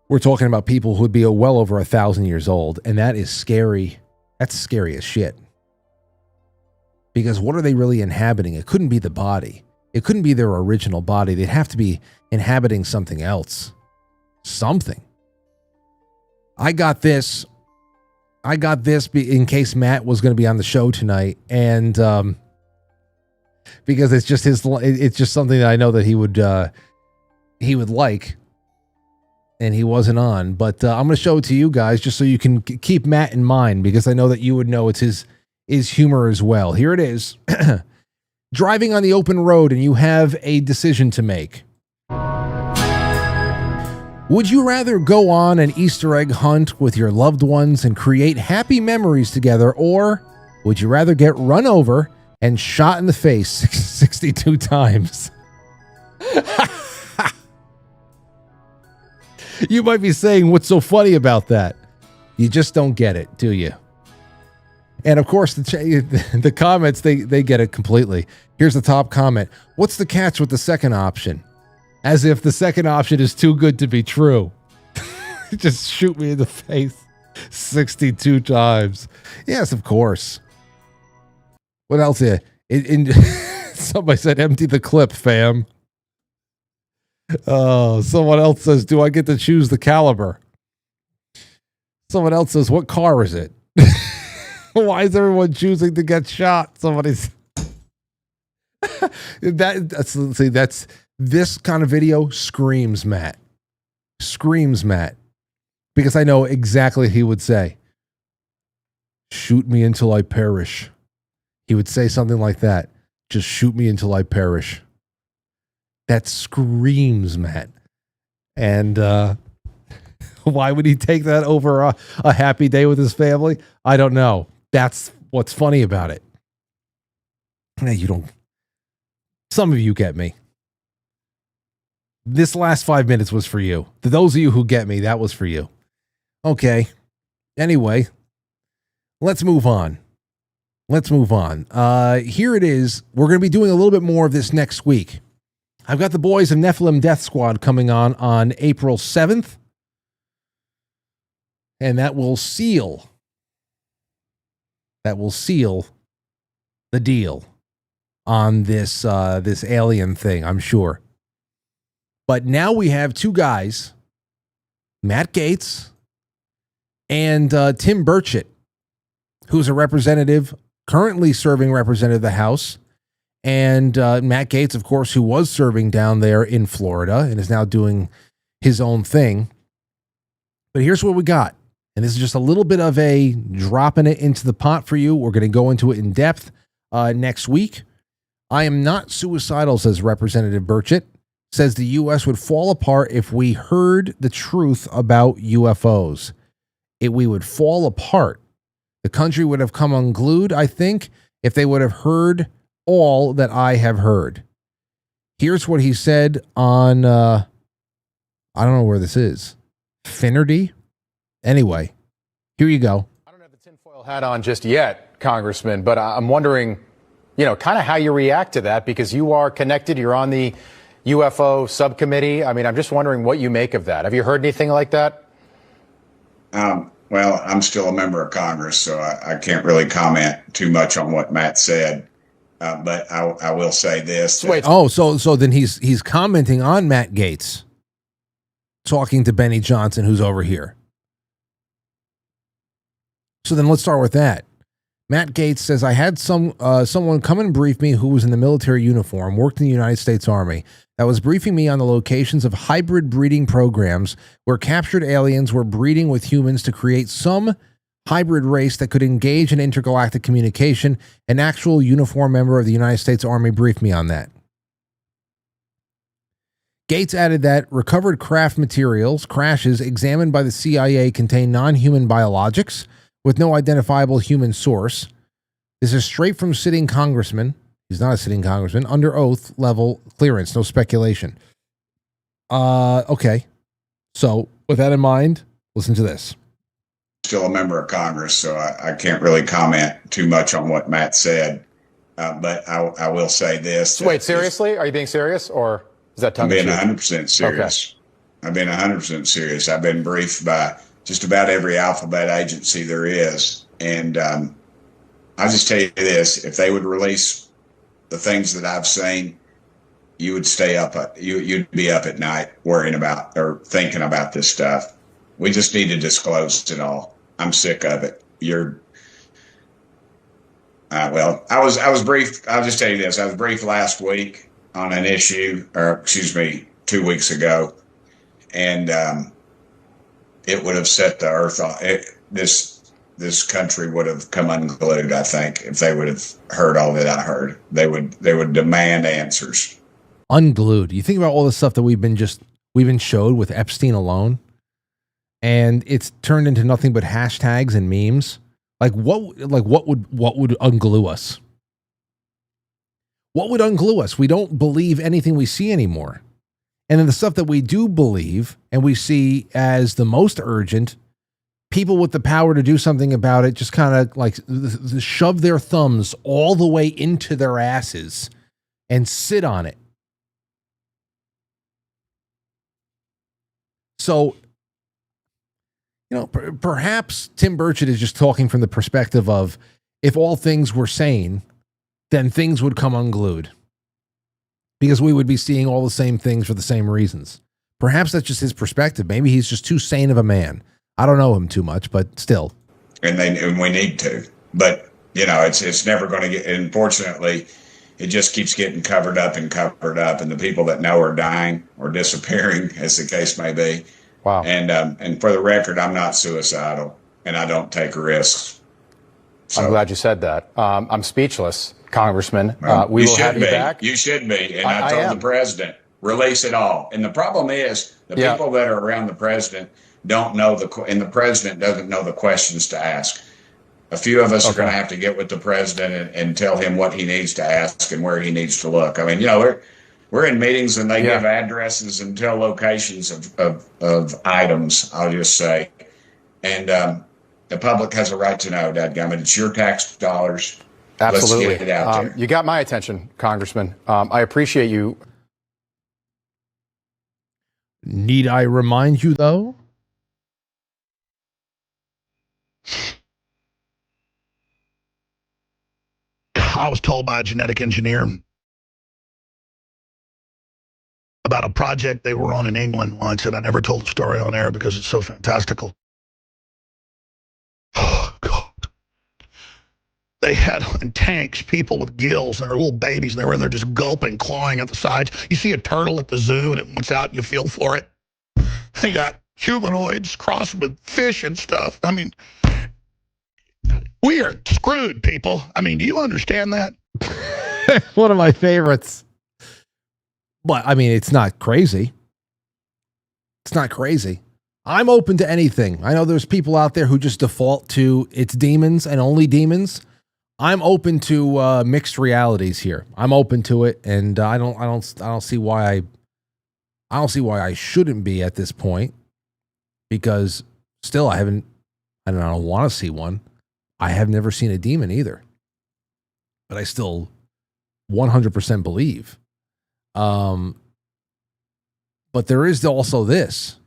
we're talking about people who would be well over 1,000 years old, and that is scary. That's scary as shit. Because what are they really inhabiting? It couldn't be the body. It couldn't be their original body. They'd have to be inhabiting something else. Something. I got this in case Matt was going to be on the show tonight, and because it's just something that I know that he would like, and he wasn't on. But I'm going to show it to you guys just so you can keep Matt in mind, because I know that you would know it's his humor as well. Here it is. Driving on the open road and you have a decision to make. Would you rather go on an Easter egg hunt with your loved ones and create happy memories together, or would you rather get run over and shot in the face 62 times? You might be saying, what's so funny about that? You just don't get it, do you? And of course, the comments, they get it completely. Here's the top comment. What's the catch with the second option? As if the second option is too good to be true. Just shoot me in the face 62 times. Yes, of course. What else here? Somebody said, empty the clip, fam. Oh, someone else says, do I get to choose the caliber? Someone else says, what car is it? Why is everyone choosing to get shot? Somebody's that's this kind of video screams Matt. Screams Matt. Because I know exactly what he would say. Shoot me until I perish. He would say something like that. Just shoot me until I perish. That screams Matt. And why would he take that over a happy day with his family? I don't know. That's what's funny about it. You don't. Some of you get me. This last 5 minutes was for you. To those of you who get me, that was for you. Okay. Anyway, let's move on. Here it is. We're going to be doing a little bit more of this next week. I've got the boys of Nephilim Death Squad coming on April 7th. And that will seal the deal on this alien thing, I'm sure. But now we have two guys, Matt Gaetz and Tim Burchett, who's a representative, currently serving representative of the House, and Matt Gaetz, of course, who was serving down there in Florida and is now doing his own thing. But here's what we got. And this is just a little bit of a dropping it into the pot for you. We're going to go into it in depth next week. I am not suicidal, says Representative Burchett. Says the U.S. would fall apart if we heard the truth about UFOs. We would fall apart. The country would have come unglued, I think, if they would have heard all that I have heard. Here's what he said on, I don't know where this is. Finnerty? Anyway, here you go. I don't have the tinfoil hat on just yet, Congressman, but I'm wondering, kind of how you react to that, because you are connected. You're on the UFO subcommittee. I mean, I'm just wondering what you make of that. Have you heard anything like that? Well, I'm still a member of Congress, so I can't really comment too much on what Matt said. But I will say this. Wait. Oh, so then he's commenting on Matt Gaetz. talking to Benny Johnson, who's over here. So then let's start with that. Matt Gates says, I had someone come and brief me who was in the military uniform, worked in the United States Army, that was briefing me on the locations of hybrid breeding programs where captured aliens were breeding with humans to create some hybrid race that could engage in intergalactic communication. An actual uniform member of the United States Army briefed me on that. Gates added that recovered craft materials, crashes examined by the CIA contain non-human biologics with no identifiable human source. This is straight from sitting congressman. He's not a sitting congressman. Under oath level clearance, no speculation. Okay. So with that in mind, listen to this. Still a member of Congress, so I can't really comment too much on what Matt said. But I will say this. Wait, seriously? Are you being serious, or is that tongue in cheek? I'm being 100% serious. Okay. I've been 100% serious. I've been briefed by just about every alphabet agency there is. And I'll just tell you this. If they would release the things that I've seen, you would stay up. You'd be up at night worrying about or thinking about this stuff. We just need to disclose it all. I'm sick of it. Well, I was briefed. I'll just tell you this. I was briefed last week on an issue, or excuse me, 2 weeks ago. And it would have set the earth on this country would have come unglued, I think, if they would have heard all that I heard. They would demand answers. Unglued. You think about all the stuff that we've been showed with Epstein alone, and it's turned into nothing but hashtags and memes. What would unglue us? What would unglue us? We don't believe anything we see anymore. And then the stuff that we do believe and we see as the most urgent, people with the power to do something about it just kind of like shove their thumbs all the way into their asses and sit on it. So, perhaps Tim Burchett is just talking from the perspective of if all things were sane, then things would come unglued. Because we would be seeing all the same things for the same reasons. Perhaps that's just his perspective. Maybe he's just too sane of a man. I don't know him too much, but still. And we need to. But, it's never going to get, unfortunately, it just keeps getting covered up. And the people that know are dying or disappearing, as the case may be. Wow. And for the record, I'm not suicidal and I don't take risks. So, I'm glad you said that. I'm speechless, Congressman. We will have you back. You should be. And I told the president, release it all. And the problem is the people that are around the president don't know and the president doesn't know the questions to ask. A few of us are going to have to get with the president and tell him what he needs to ask and where he needs to look. I mean, we're in meetings and they give addresses and tell locations of items, I'll just say. And the public has a right to know, dadgummit. It's your tax dollars. Absolutely. Let's get it out there. You got my attention, Congressman. I appreciate you. Need I remind you, though? I was told by a genetic engineer about a project they were on in England once, and I never told the story on air because it's so fantastical. Oh, God. They had in tanks people with gills, and they're little babies, and they were in there just gulping, clawing at the sides. You see a turtle at the zoo, and it wants out, and you feel for it. They got humanoids crossed with fish and stuff. I mean, we are screwed, people. I mean, do you understand that? One of my favorites. But, I mean, it's not crazy. It's not crazy. I'm open to anything. I know there's people out there who just default to it's demons and only demons. I'm open to mixed realities here. I'm open to it, and I don't see why I shouldn't be at this point, because still I don't want to see one. I have never seen a demon either, but I still 100% believe. But there is also this,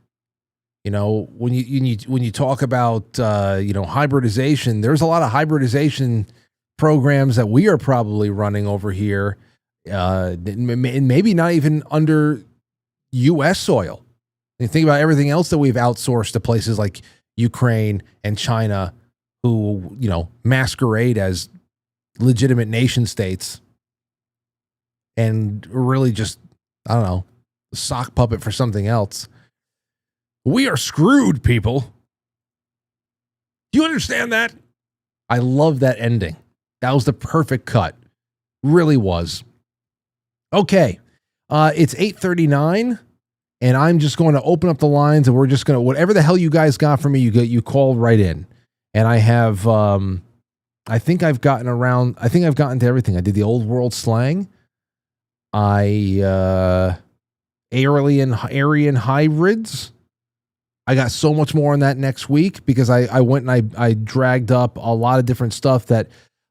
when you talk about hybridization, there's a lot of hybridization programs that we are probably running over here, maybe not even under U.S. soil. And think about everything else that we've outsourced to places like Ukraine and China, who, masquerade as legitimate nation states and really just, I don't know, a sock puppet for something else. We are screwed, people. Do you understand that? I love that ending. That was the perfect cut. Really was. Okay. It's 8:39, and I'm just going to open up the lines, and we're just going to, whatever the hell you guys got for me, you call right in. And I have, I think I've gotten to everything. I did the old world slang. Aryan hybrids. I got so much more on that next week because I went and I dragged up a lot of different stuff that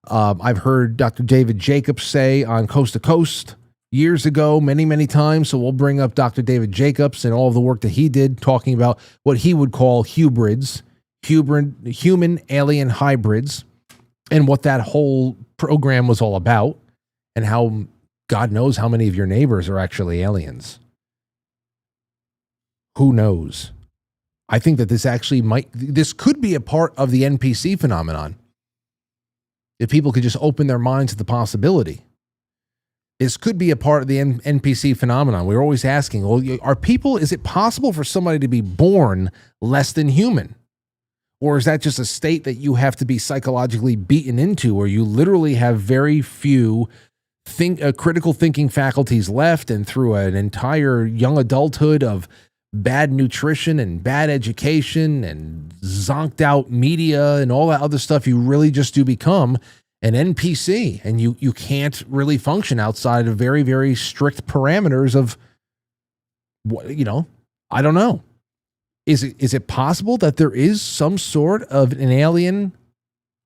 I've heard Dr. David Jacobs say on Coast to Coast years ago, many, many times. So we'll bring up Dr. David Jacobs and all of the work that he did talking about what he would call hybrids, human alien hybrids, and what that whole program was all about, and how God knows how many of your neighbors are actually aliens. Who knows? I think that this could be a part of the NPC phenomenon. If people could just open their minds to the possibility. This could be a part of the NPC phenomenon. We're always asking, well, is it possible for somebody to be born less than human? Or is that just a state that you have to be psychologically beaten into, where you literally have very few critical thinking faculties left, and through an entire young adulthood of bad nutrition and bad education and zonked out media and all that other stuff, you really just do become an NPC, and you can't really function outside of very, very strict parameters of what, I don't know. Is it possible that there is some sort of an alien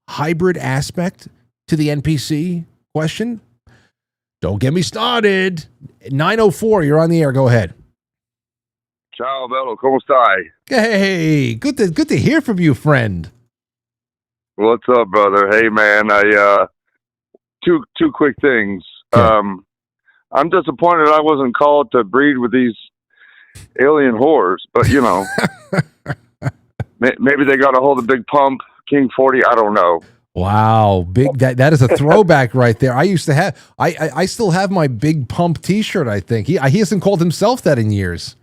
hybrid aspect to the NPC question? Don't get me started. 904, you're on the air. Go ahead. Ciao, bello, come stai? Hey, good to hear from you, friend. What's up, brother? Hey, man, two quick things. Yeah. I'm disappointed I wasn't called to breed with these alien whores, but maybe they got a hold of Big Pump, King 40. I don't know. Wow, that is a throwback right there. I used to have, I still have my Big Pump T-shirt. I think he hasn't called himself that in years.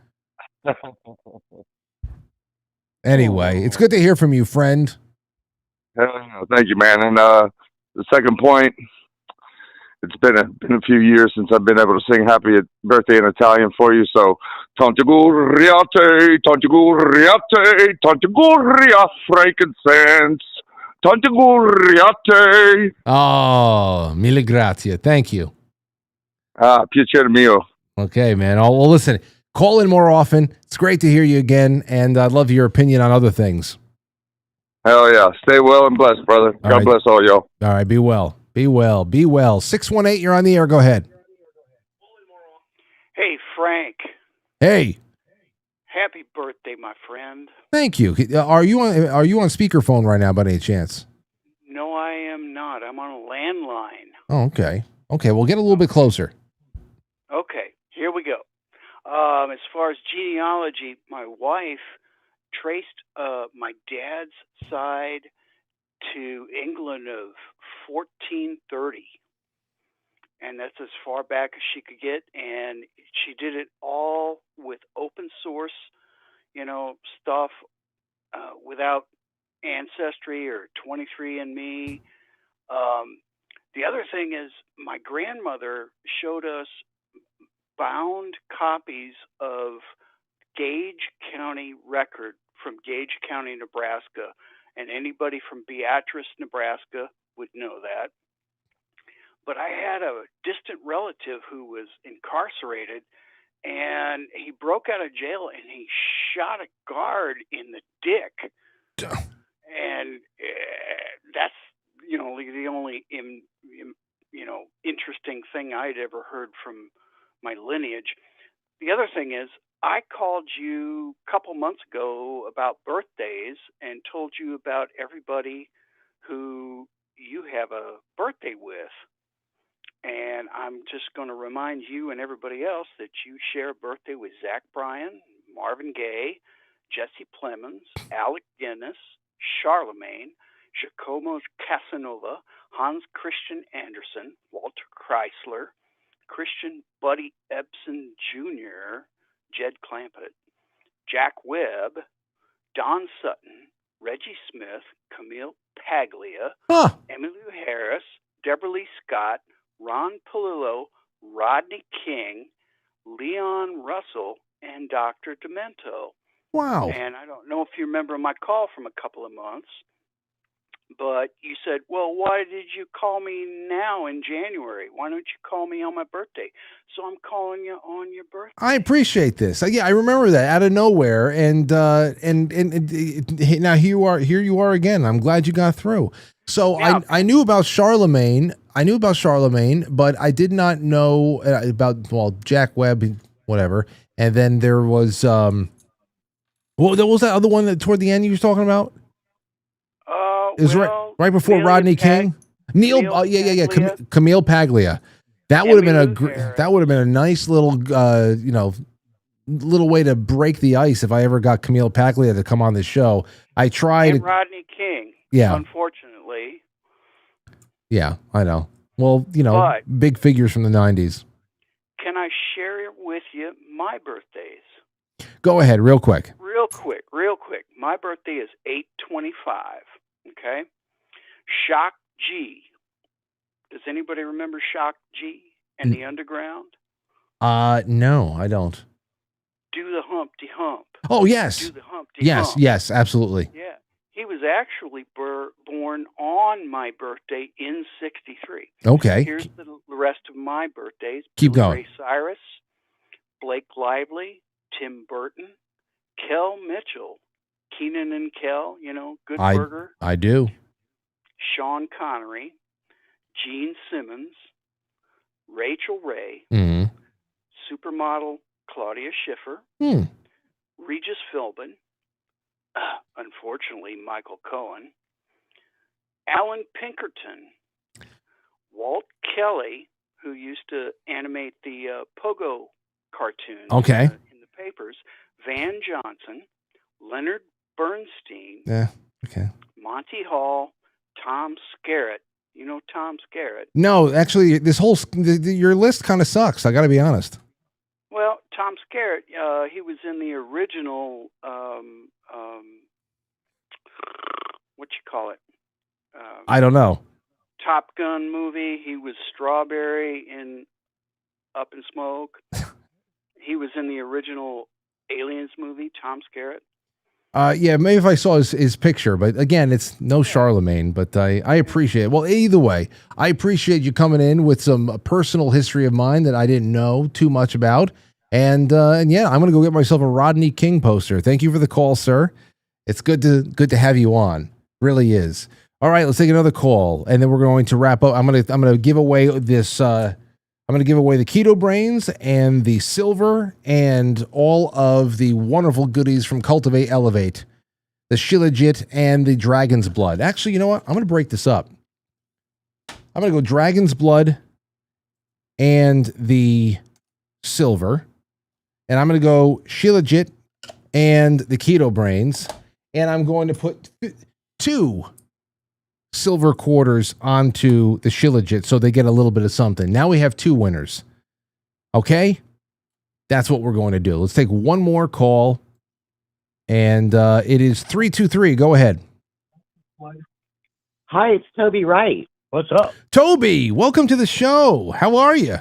Anyway, it's good to hear from you, friend. Thank you, man. And the second point, it's been a few years since I've been able to sing happy birthday in Italian for you. So, Tante Gurriate, Tante Gurriate, Tante Gurria, frankincense, Tante Gurriate. Oh, mille grazie. Thank you. Piacere mio. Okay, man. Well, listen, call in more often. It's great to hear you again, and I'd love your opinion on other things. Hell yeah. Stay well and blessed, brother. God bless all y'all. All right, be well. Be well. Be well. 618, you're on the air. Go ahead. Hey, Frank. Hey. Happy birthday, my friend. Thank you. Are you on speakerphone right now by any chance? No, I am not. I'm on a landline. Oh, okay. Okay, we'll get a little bit closer. Okay, here we go. As far as genealogy, my wife traced my dad's side to England of 1430, and that's as far back as she could get, and she did it all with open source, stuff, without Ancestry or 23andMe. The other thing is my grandmother showed us bound copies of Gage County record from Gage County, Nebraska, and anybody from Beatrice, Nebraska would know that. But I had a distant relative who was incarcerated, and he broke out of jail and he shot a guard in the dick. And that's, the only, interesting thing I'd ever heard from my lineage. The other thing is, I called you a couple months ago about birthdays and told you about everybody who you have a birthday with. And I'm just going to remind you and everybody else that you share a birthday with Zach Bryan, Marvin Gaye, Jesse Plemons, Alec Guinness, Charlemagne, Giacomo Casanova, Hans Christian Andersen, Walter Chrysler, Christian Buddy Ebsen Jr., Jed Clampett, Jack Webb, Don Sutton, Reggie Smith, Camille Paglia, Emmylou Harris, Deborah Lee Scott, Ron Palillo, Rodney King, Leon Russell, and Dr. Demento. Wow. And I don't know if you remember my call from a couple of months, but you said, well, why did you call me now in January? Why don't you call me on my birthday? So I'm calling you on your birthday. I appreciate this. Yeah, I remember that out of nowhere, and now here you are again. I'm glad you got through. So now, I knew about Charlemagne. But I did not know about Jack Webb, whatever. And then there was what was that other one that toward the end you were talking about? It was right before Neil Rodney King. Camille Paglia. That would have been a nice little little way to break the ice if I ever got Camille Paglia to come on the show. I tried. And Rodney King. Yeah. Unfortunately. Yeah, I know. Well, big figures from the 90s. Can I share with you my birthdays? Go ahead, real quick. Real quick. My birthday is 8/25. Okay? Shock G. Does anybody remember Shock G and the Underground? No, I don't. Do the Humpty Hump. Oh, yes. Do the Humpty Hump. Yes, absolutely. Yeah. He was actually born on my birthday in 63. Okay. Here's the rest of my birthdays. Keep Billy going. Ray Cyrus, Blake Lively, Tim Burton, Kel Mitchell, Keenan and Kel, Good Burger. I do. Sean Connery, Gene Simmons, Rachel Ray, supermodel Claudia Schiffer, Regis Philbin, unfortunately Michael Cohen, Alan Pinkerton, Walt Kelly, who used to animate the Pogo cartoons in the papers, Van Johnson, Leonard Bernstein, Monty Hall, Tom Skerritt. You know Tom Skerritt? No, actually, your list kind of sucks. I got to be honest. Well, Tom Skerritt, he was in the original, what you call it? I don't know. Top Gun movie. He was Strawberry in Up in Smoke. He was in the original Aliens movie, Tom Skerritt. Yeah, maybe if I saw his picture, but again, it's no Charlemagne, but I appreciate it. Well, either way, I appreciate you coming in with some personal history of mine that I didn't know too much about. And yeah, I'm going to go get myself a Rodney King poster. Thank you for the call, sir. It's good to have you on. Really is. All right, let's take another call, and then we're going to wrap up. I'm going to give away this I'm going to give away the Keto Brainz and the silver and all of the wonderful goodies from Cultivate Elevate, the Shilajit and the Dragon's Blood. Actually, you know what? I'm going to break this up. I'm going to go Dragon's Blood and the silver, and I'm going to go Shilajit and the Keto Brainz, and I'm going to put 2 silver quarters onto the Shilajit so they get a little bit of something. Now we have 2 winners. Okay? That's what we're going to do. Let's take one more call. And it is 323. Go ahead. Hi, it's Toby Wright. What's up? Toby, welcome to the show. How are you?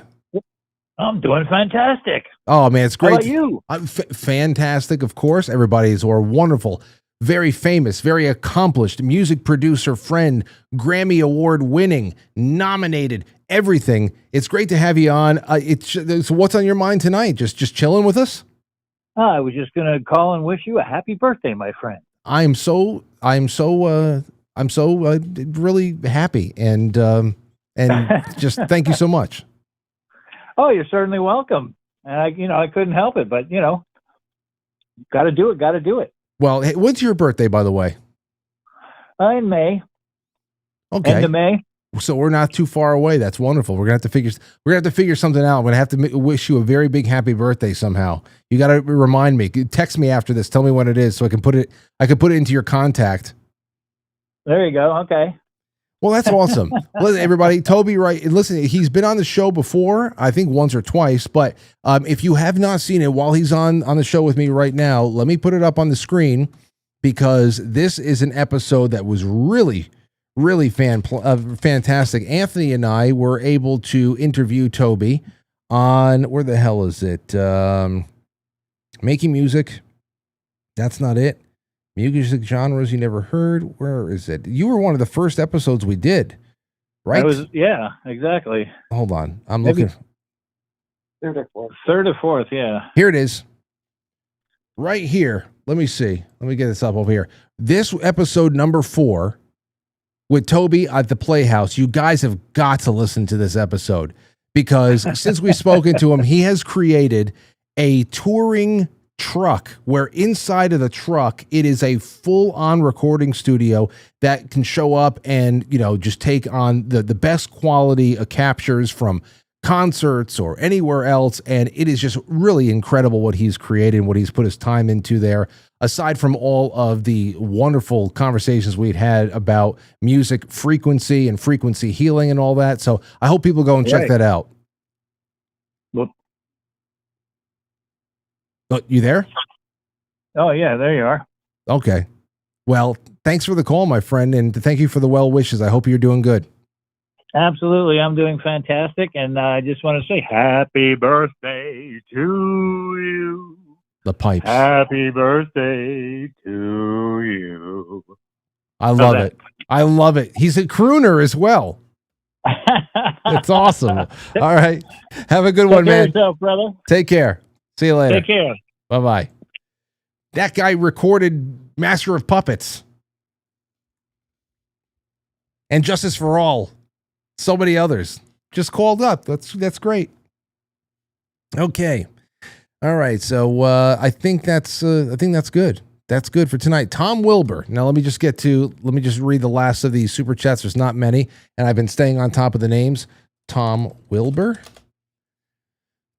I'm doing fantastic. Oh, man, it's great. How about you? I'm fantastic, of course. Everybody's wonderful. Very famous, very accomplished music producer, friend, Grammy Award winning, nominated, everything. It's great to have you on. So what's on your mind tonight? Just chilling with us? I was just going to call and wish you a happy birthday, my friend. I'm so really happy and just thank you so much. Oh, you're certainly welcome. And I couldn't help it, but got to do it. Well, hey, when's your birthday, by the way? In May. Okay. End of May. So we're not too far away. That's wonderful. We're gonna have to figure something out. I'm gonna have to wish you a very big happy birthday somehow. You got to remind me. Text me after this. Tell me when it is so I can put it into your contact. There you go. Okay. Well, that's awesome. Listen, everybody, Toby, right? Listen, he's been on the show before, I think once or twice, but if you have not seen it while he's on the show with me right now, let me put it up on the screen because this is an episode that was really, really fantastic. Anthony and I were able to interview Toby on, where the hell is it? Making music. That's not it. Music genres you never heard. Where is it? You were one of the first episodes we did, right? Yeah, exactly. Hold on. I'm looking. Third or fourth. Third or fourth, yeah. Here it is. Right here. Let me see. Let me get this up over here. This episode number 4 with Toby at the Playhouse. You guys have got to listen to this episode because since we've spoken to him, he has created a touring truck where inside of the truck it is a full-on recording studio that can show up and just take on the best quality of captures from concerts or anywhere else, and it is just really incredible what he's created and what he's put his time into there, aside from all of the wonderful conversations we'd had about music frequency and frequency healing and all that. So I hope people go and check that out. Oh, you there? Oh, yeah, there you are. Okay. Well, thanks for the call, my friend, and thank you for the well wishes. I hope you're doing good. Absolutely. I'm doing fantastic, and I just want to say happy birthday to you. The pipes. Happy birthday to you. I love it. I love it. He's a crooner as well. It's awesome. All right. Have a good one, man. Take care of yourself, brother. Take care. See you later. Take care. Bye-bye. That guy recorded Master of Puppets and Justice for All. So many others. Just called up. That's great. Okay. All right. So I think that's good. That's good for tonight. Tom Wilbur. Now let me just read the last of these super chats. There's not many, and I've been staying on top of the names. Tom Wilbur.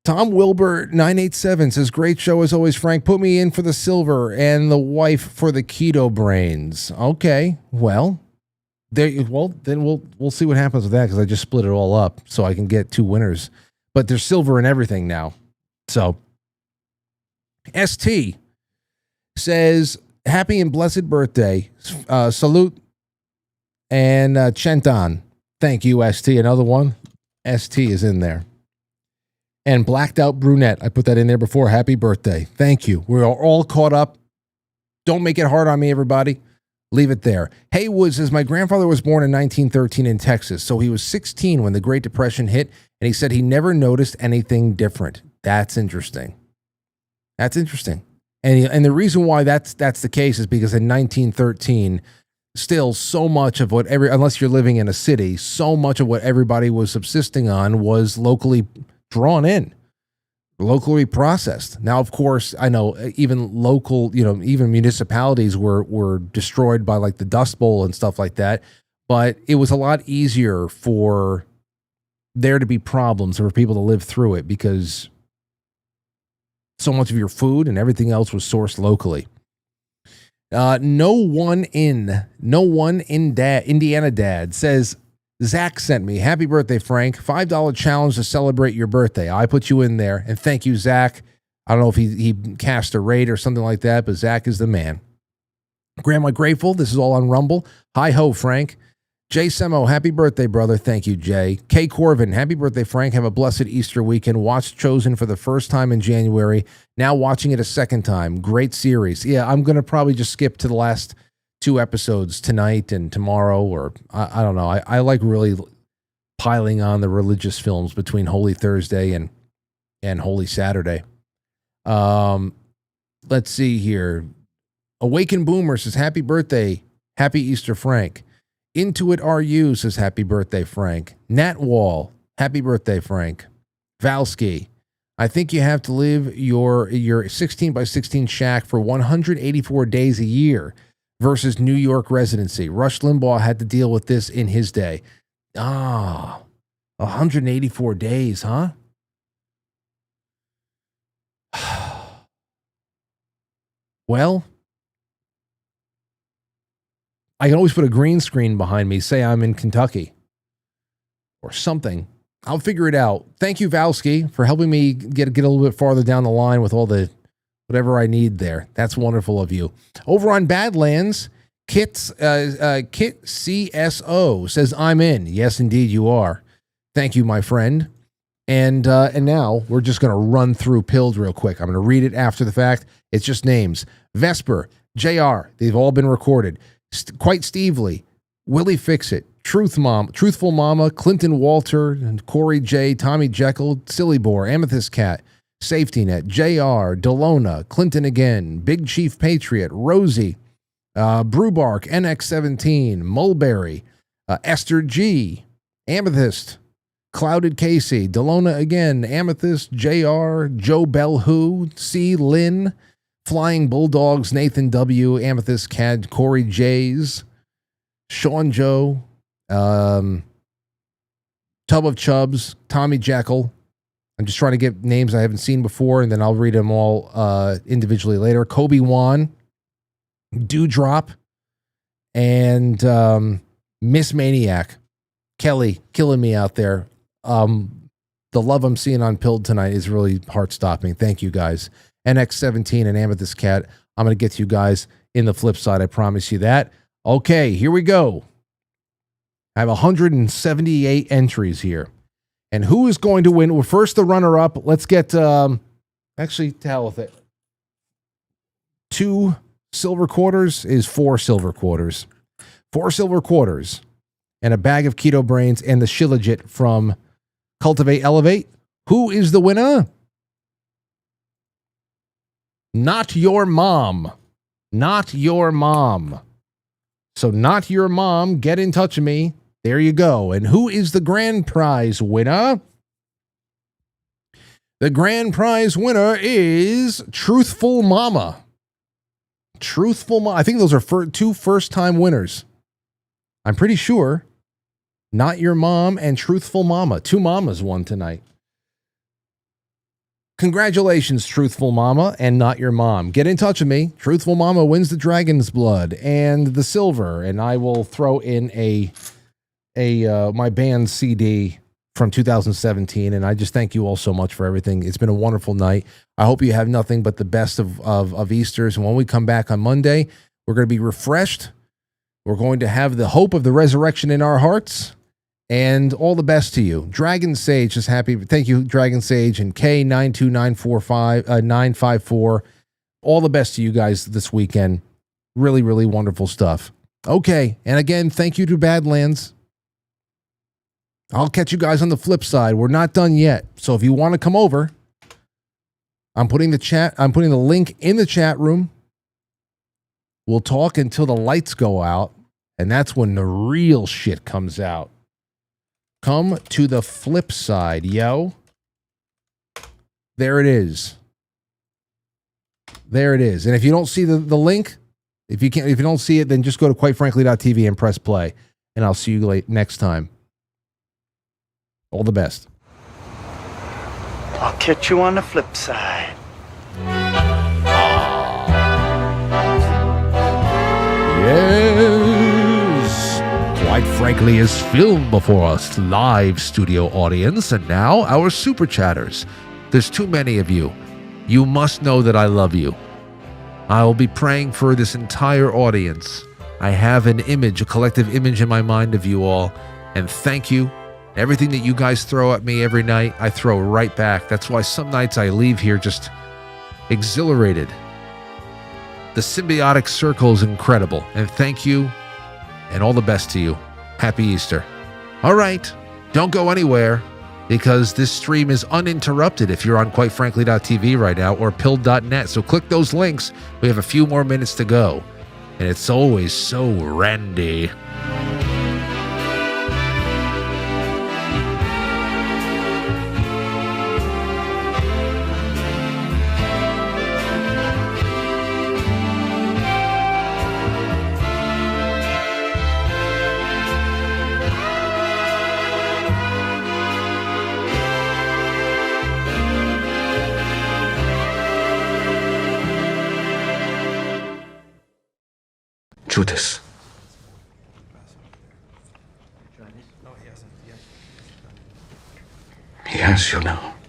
Tom Wilbur 987 says, great show as always, Frank. Put me in for the silver and the wife for the keto brains. Okay, well, then we'll see what happens with that because I just split it all up so I can get 2 winners. But there's silver in everything now. So ST says, happy and blessed birthday. Salute and Chentan. Thank you, ST. Another one. ST is in there. And blacked out brunette. I put that in there before. Happy birthday. Thank you. We're all caught up. Don't make it hard on me, everybody. Leave it there. Haywood says, my grandfather was born in 1913 in Texas, so he was 16 when the Great Depression hit, and he said he never noticed anything different. That's interesting. That's interesting. And the reason why that's the case is because in 1913, still so much of what unless you're living in a city, so much of what everybody was subsisting on was locally drawn in, locally processed. Now, of course, I know even local, even municipalities were destroyed by like the Dust Bowl and stuff like that. But it was a lot easier for there to be problems or for people to live through it because so much of your food and everything else was sourced locally. No one in Indiana Dad says, Zach sent me, happy birthday, Frank. $5 challenge to celebrate your birthday. I put you in there, and thank you, Zach. I don't know if he cast a raid or something like that, but Zach is the man. Grandma Grateful, this is all on Rumble. Hi ho, Frank. Jay Semo, happy birthday, brother. Thank you, Jay. Kay Corvin, happy birthday, Frank. Have a blessed Easter weekend. Watched Chosen for the first time in January. Now watching it a second time. Great series. Yeah, I'm going to probably just skip to the last 2 episodes tonight and tomorrow, or I don't know. I like really piling on the religious films between Holy Thursday and Holy Saturday. Let's see here. Awaken Boomer says, happy birthday. Happy Easter, Frank. Intuit RU says, happy birthday, Frank. Nat Wall, happy birthday, Frank. Valsky, I think you have to live your 16 by 16 shack for 184 days a year versus New York residency. Rush Limbaugh had to deal with this in his day. 184 days, huh? Well, I can always put a green screen behind me, say I'm in Kentucky or something. I'll figure it out. Thank you, Valsky, for helping me get a little bit farther down the line with all the whatever I need there. That's wonderful of you. Over on Badlands, Kit CSO says, I'm in. Yes, indeed, you are. Thank you, my friend. And now we're just going to run through Pilled real quick. I'm going to read it after the fact. It's just names. Vesper, JR, they've all been recorded. Quite Stevely, Willie Fixit, Truthful Mama, Clinton Walter, and Corey J, Tommy Jekyll, Silly Boar, Amethyst Cat, Safety Net, JR, Delona, Clinton Again, Big Chief Patriot, Rosie, Brewbark, NX17, Mulberry, Esther G, Amethyst, Clouded Casey, Delona Again, Amethyst, JR, Joe Bellwho, C. Lynn, Flying Bulldogs, Nathan W, Amethyst Cat, Corey J's, Sean Joe, Tub of Chubs, Tommy Jekyll. I'm just trying to get names I haven't seen before, and then I'll read them all individually later. Kobe Wan, Dewdrop, and Miss Maniac. Kelly, killing me out there. The love I'm seeing on Pilled tonight is really heart-stopping. Thank you, guys. NX17 and Amethyst Cat. I'm going to get to you guys in the flip side. I promise you that. Okay, here we go. I have 178 entries here. And who is going to win? Well, first, the runner-up. Let's get, actually, to hell with it. 2 silver quarters is 4 silver quarters. 4 silver quarters. And a bag of Keto Brains and the Shilajit from Cultivate Elevate. Who is the winner? Not your mom. Not your mom. So not your mom, get in touch with me. There you go. And who is the grand prize winner? The grand prize winner is Truthful Mama. Truthful Mama. I think those are 2 first-time winners. I'm pretty sure. Not Your Mom and Truthful Mama. 2 mamas won tonight. Congratulations, Truthful Mama and Not Your Mom. Get in touch with me. Truthful Mama wins the Dragon's Blood and the silver, and I will throw in my band CD from 2017, and I just thank you all so much for everything. It's been a wonderful night. I hope you have nothing but the best of Easters, and when we come back on Monday, we're going to be refreshed. We're going to have the hope of the resurrection in our hearts. And all the best to you. Dragon Sage is happy. Thank you, Dragon Sage and K92945954. All the best to you guys this weekend. Really, really wonderful stuff. Okay, and again, thank you to Badlands. I'll catch you guys on the flip side. We're not done yet. So if you want to come over, I'm putting the link in the chat room. We'll talk until the lights go out, and that's when the real shit comes out. Come to the flip side, yo. There it is. There it is. And if you don't see the link, if you don't see it, then just go to quitefrankly.tv and press play. And I'll see you next time. All the best. I'll catch you on the flip side. Yes. Quite Frankly is filmed before us live studio audience, and now our super chatters. There's too many of you. You must know that I love you. I will be praying for this entire audience. I have an image, a collective image in my mind of you all, and thank you. Everything that you guys throw at me every night, I throw right back. That's why some nights I leave here just exhilarated. The symbiotic circle is incredible, and thank you. And all the best to you. Happy Easter. All right, don't go anywhere, because this stream is uninterrupted if you're on quitefrankly.tv right now or pilled.net. So click those links. We have a few more minutes to go. And it's always so randy. do this. He has you now.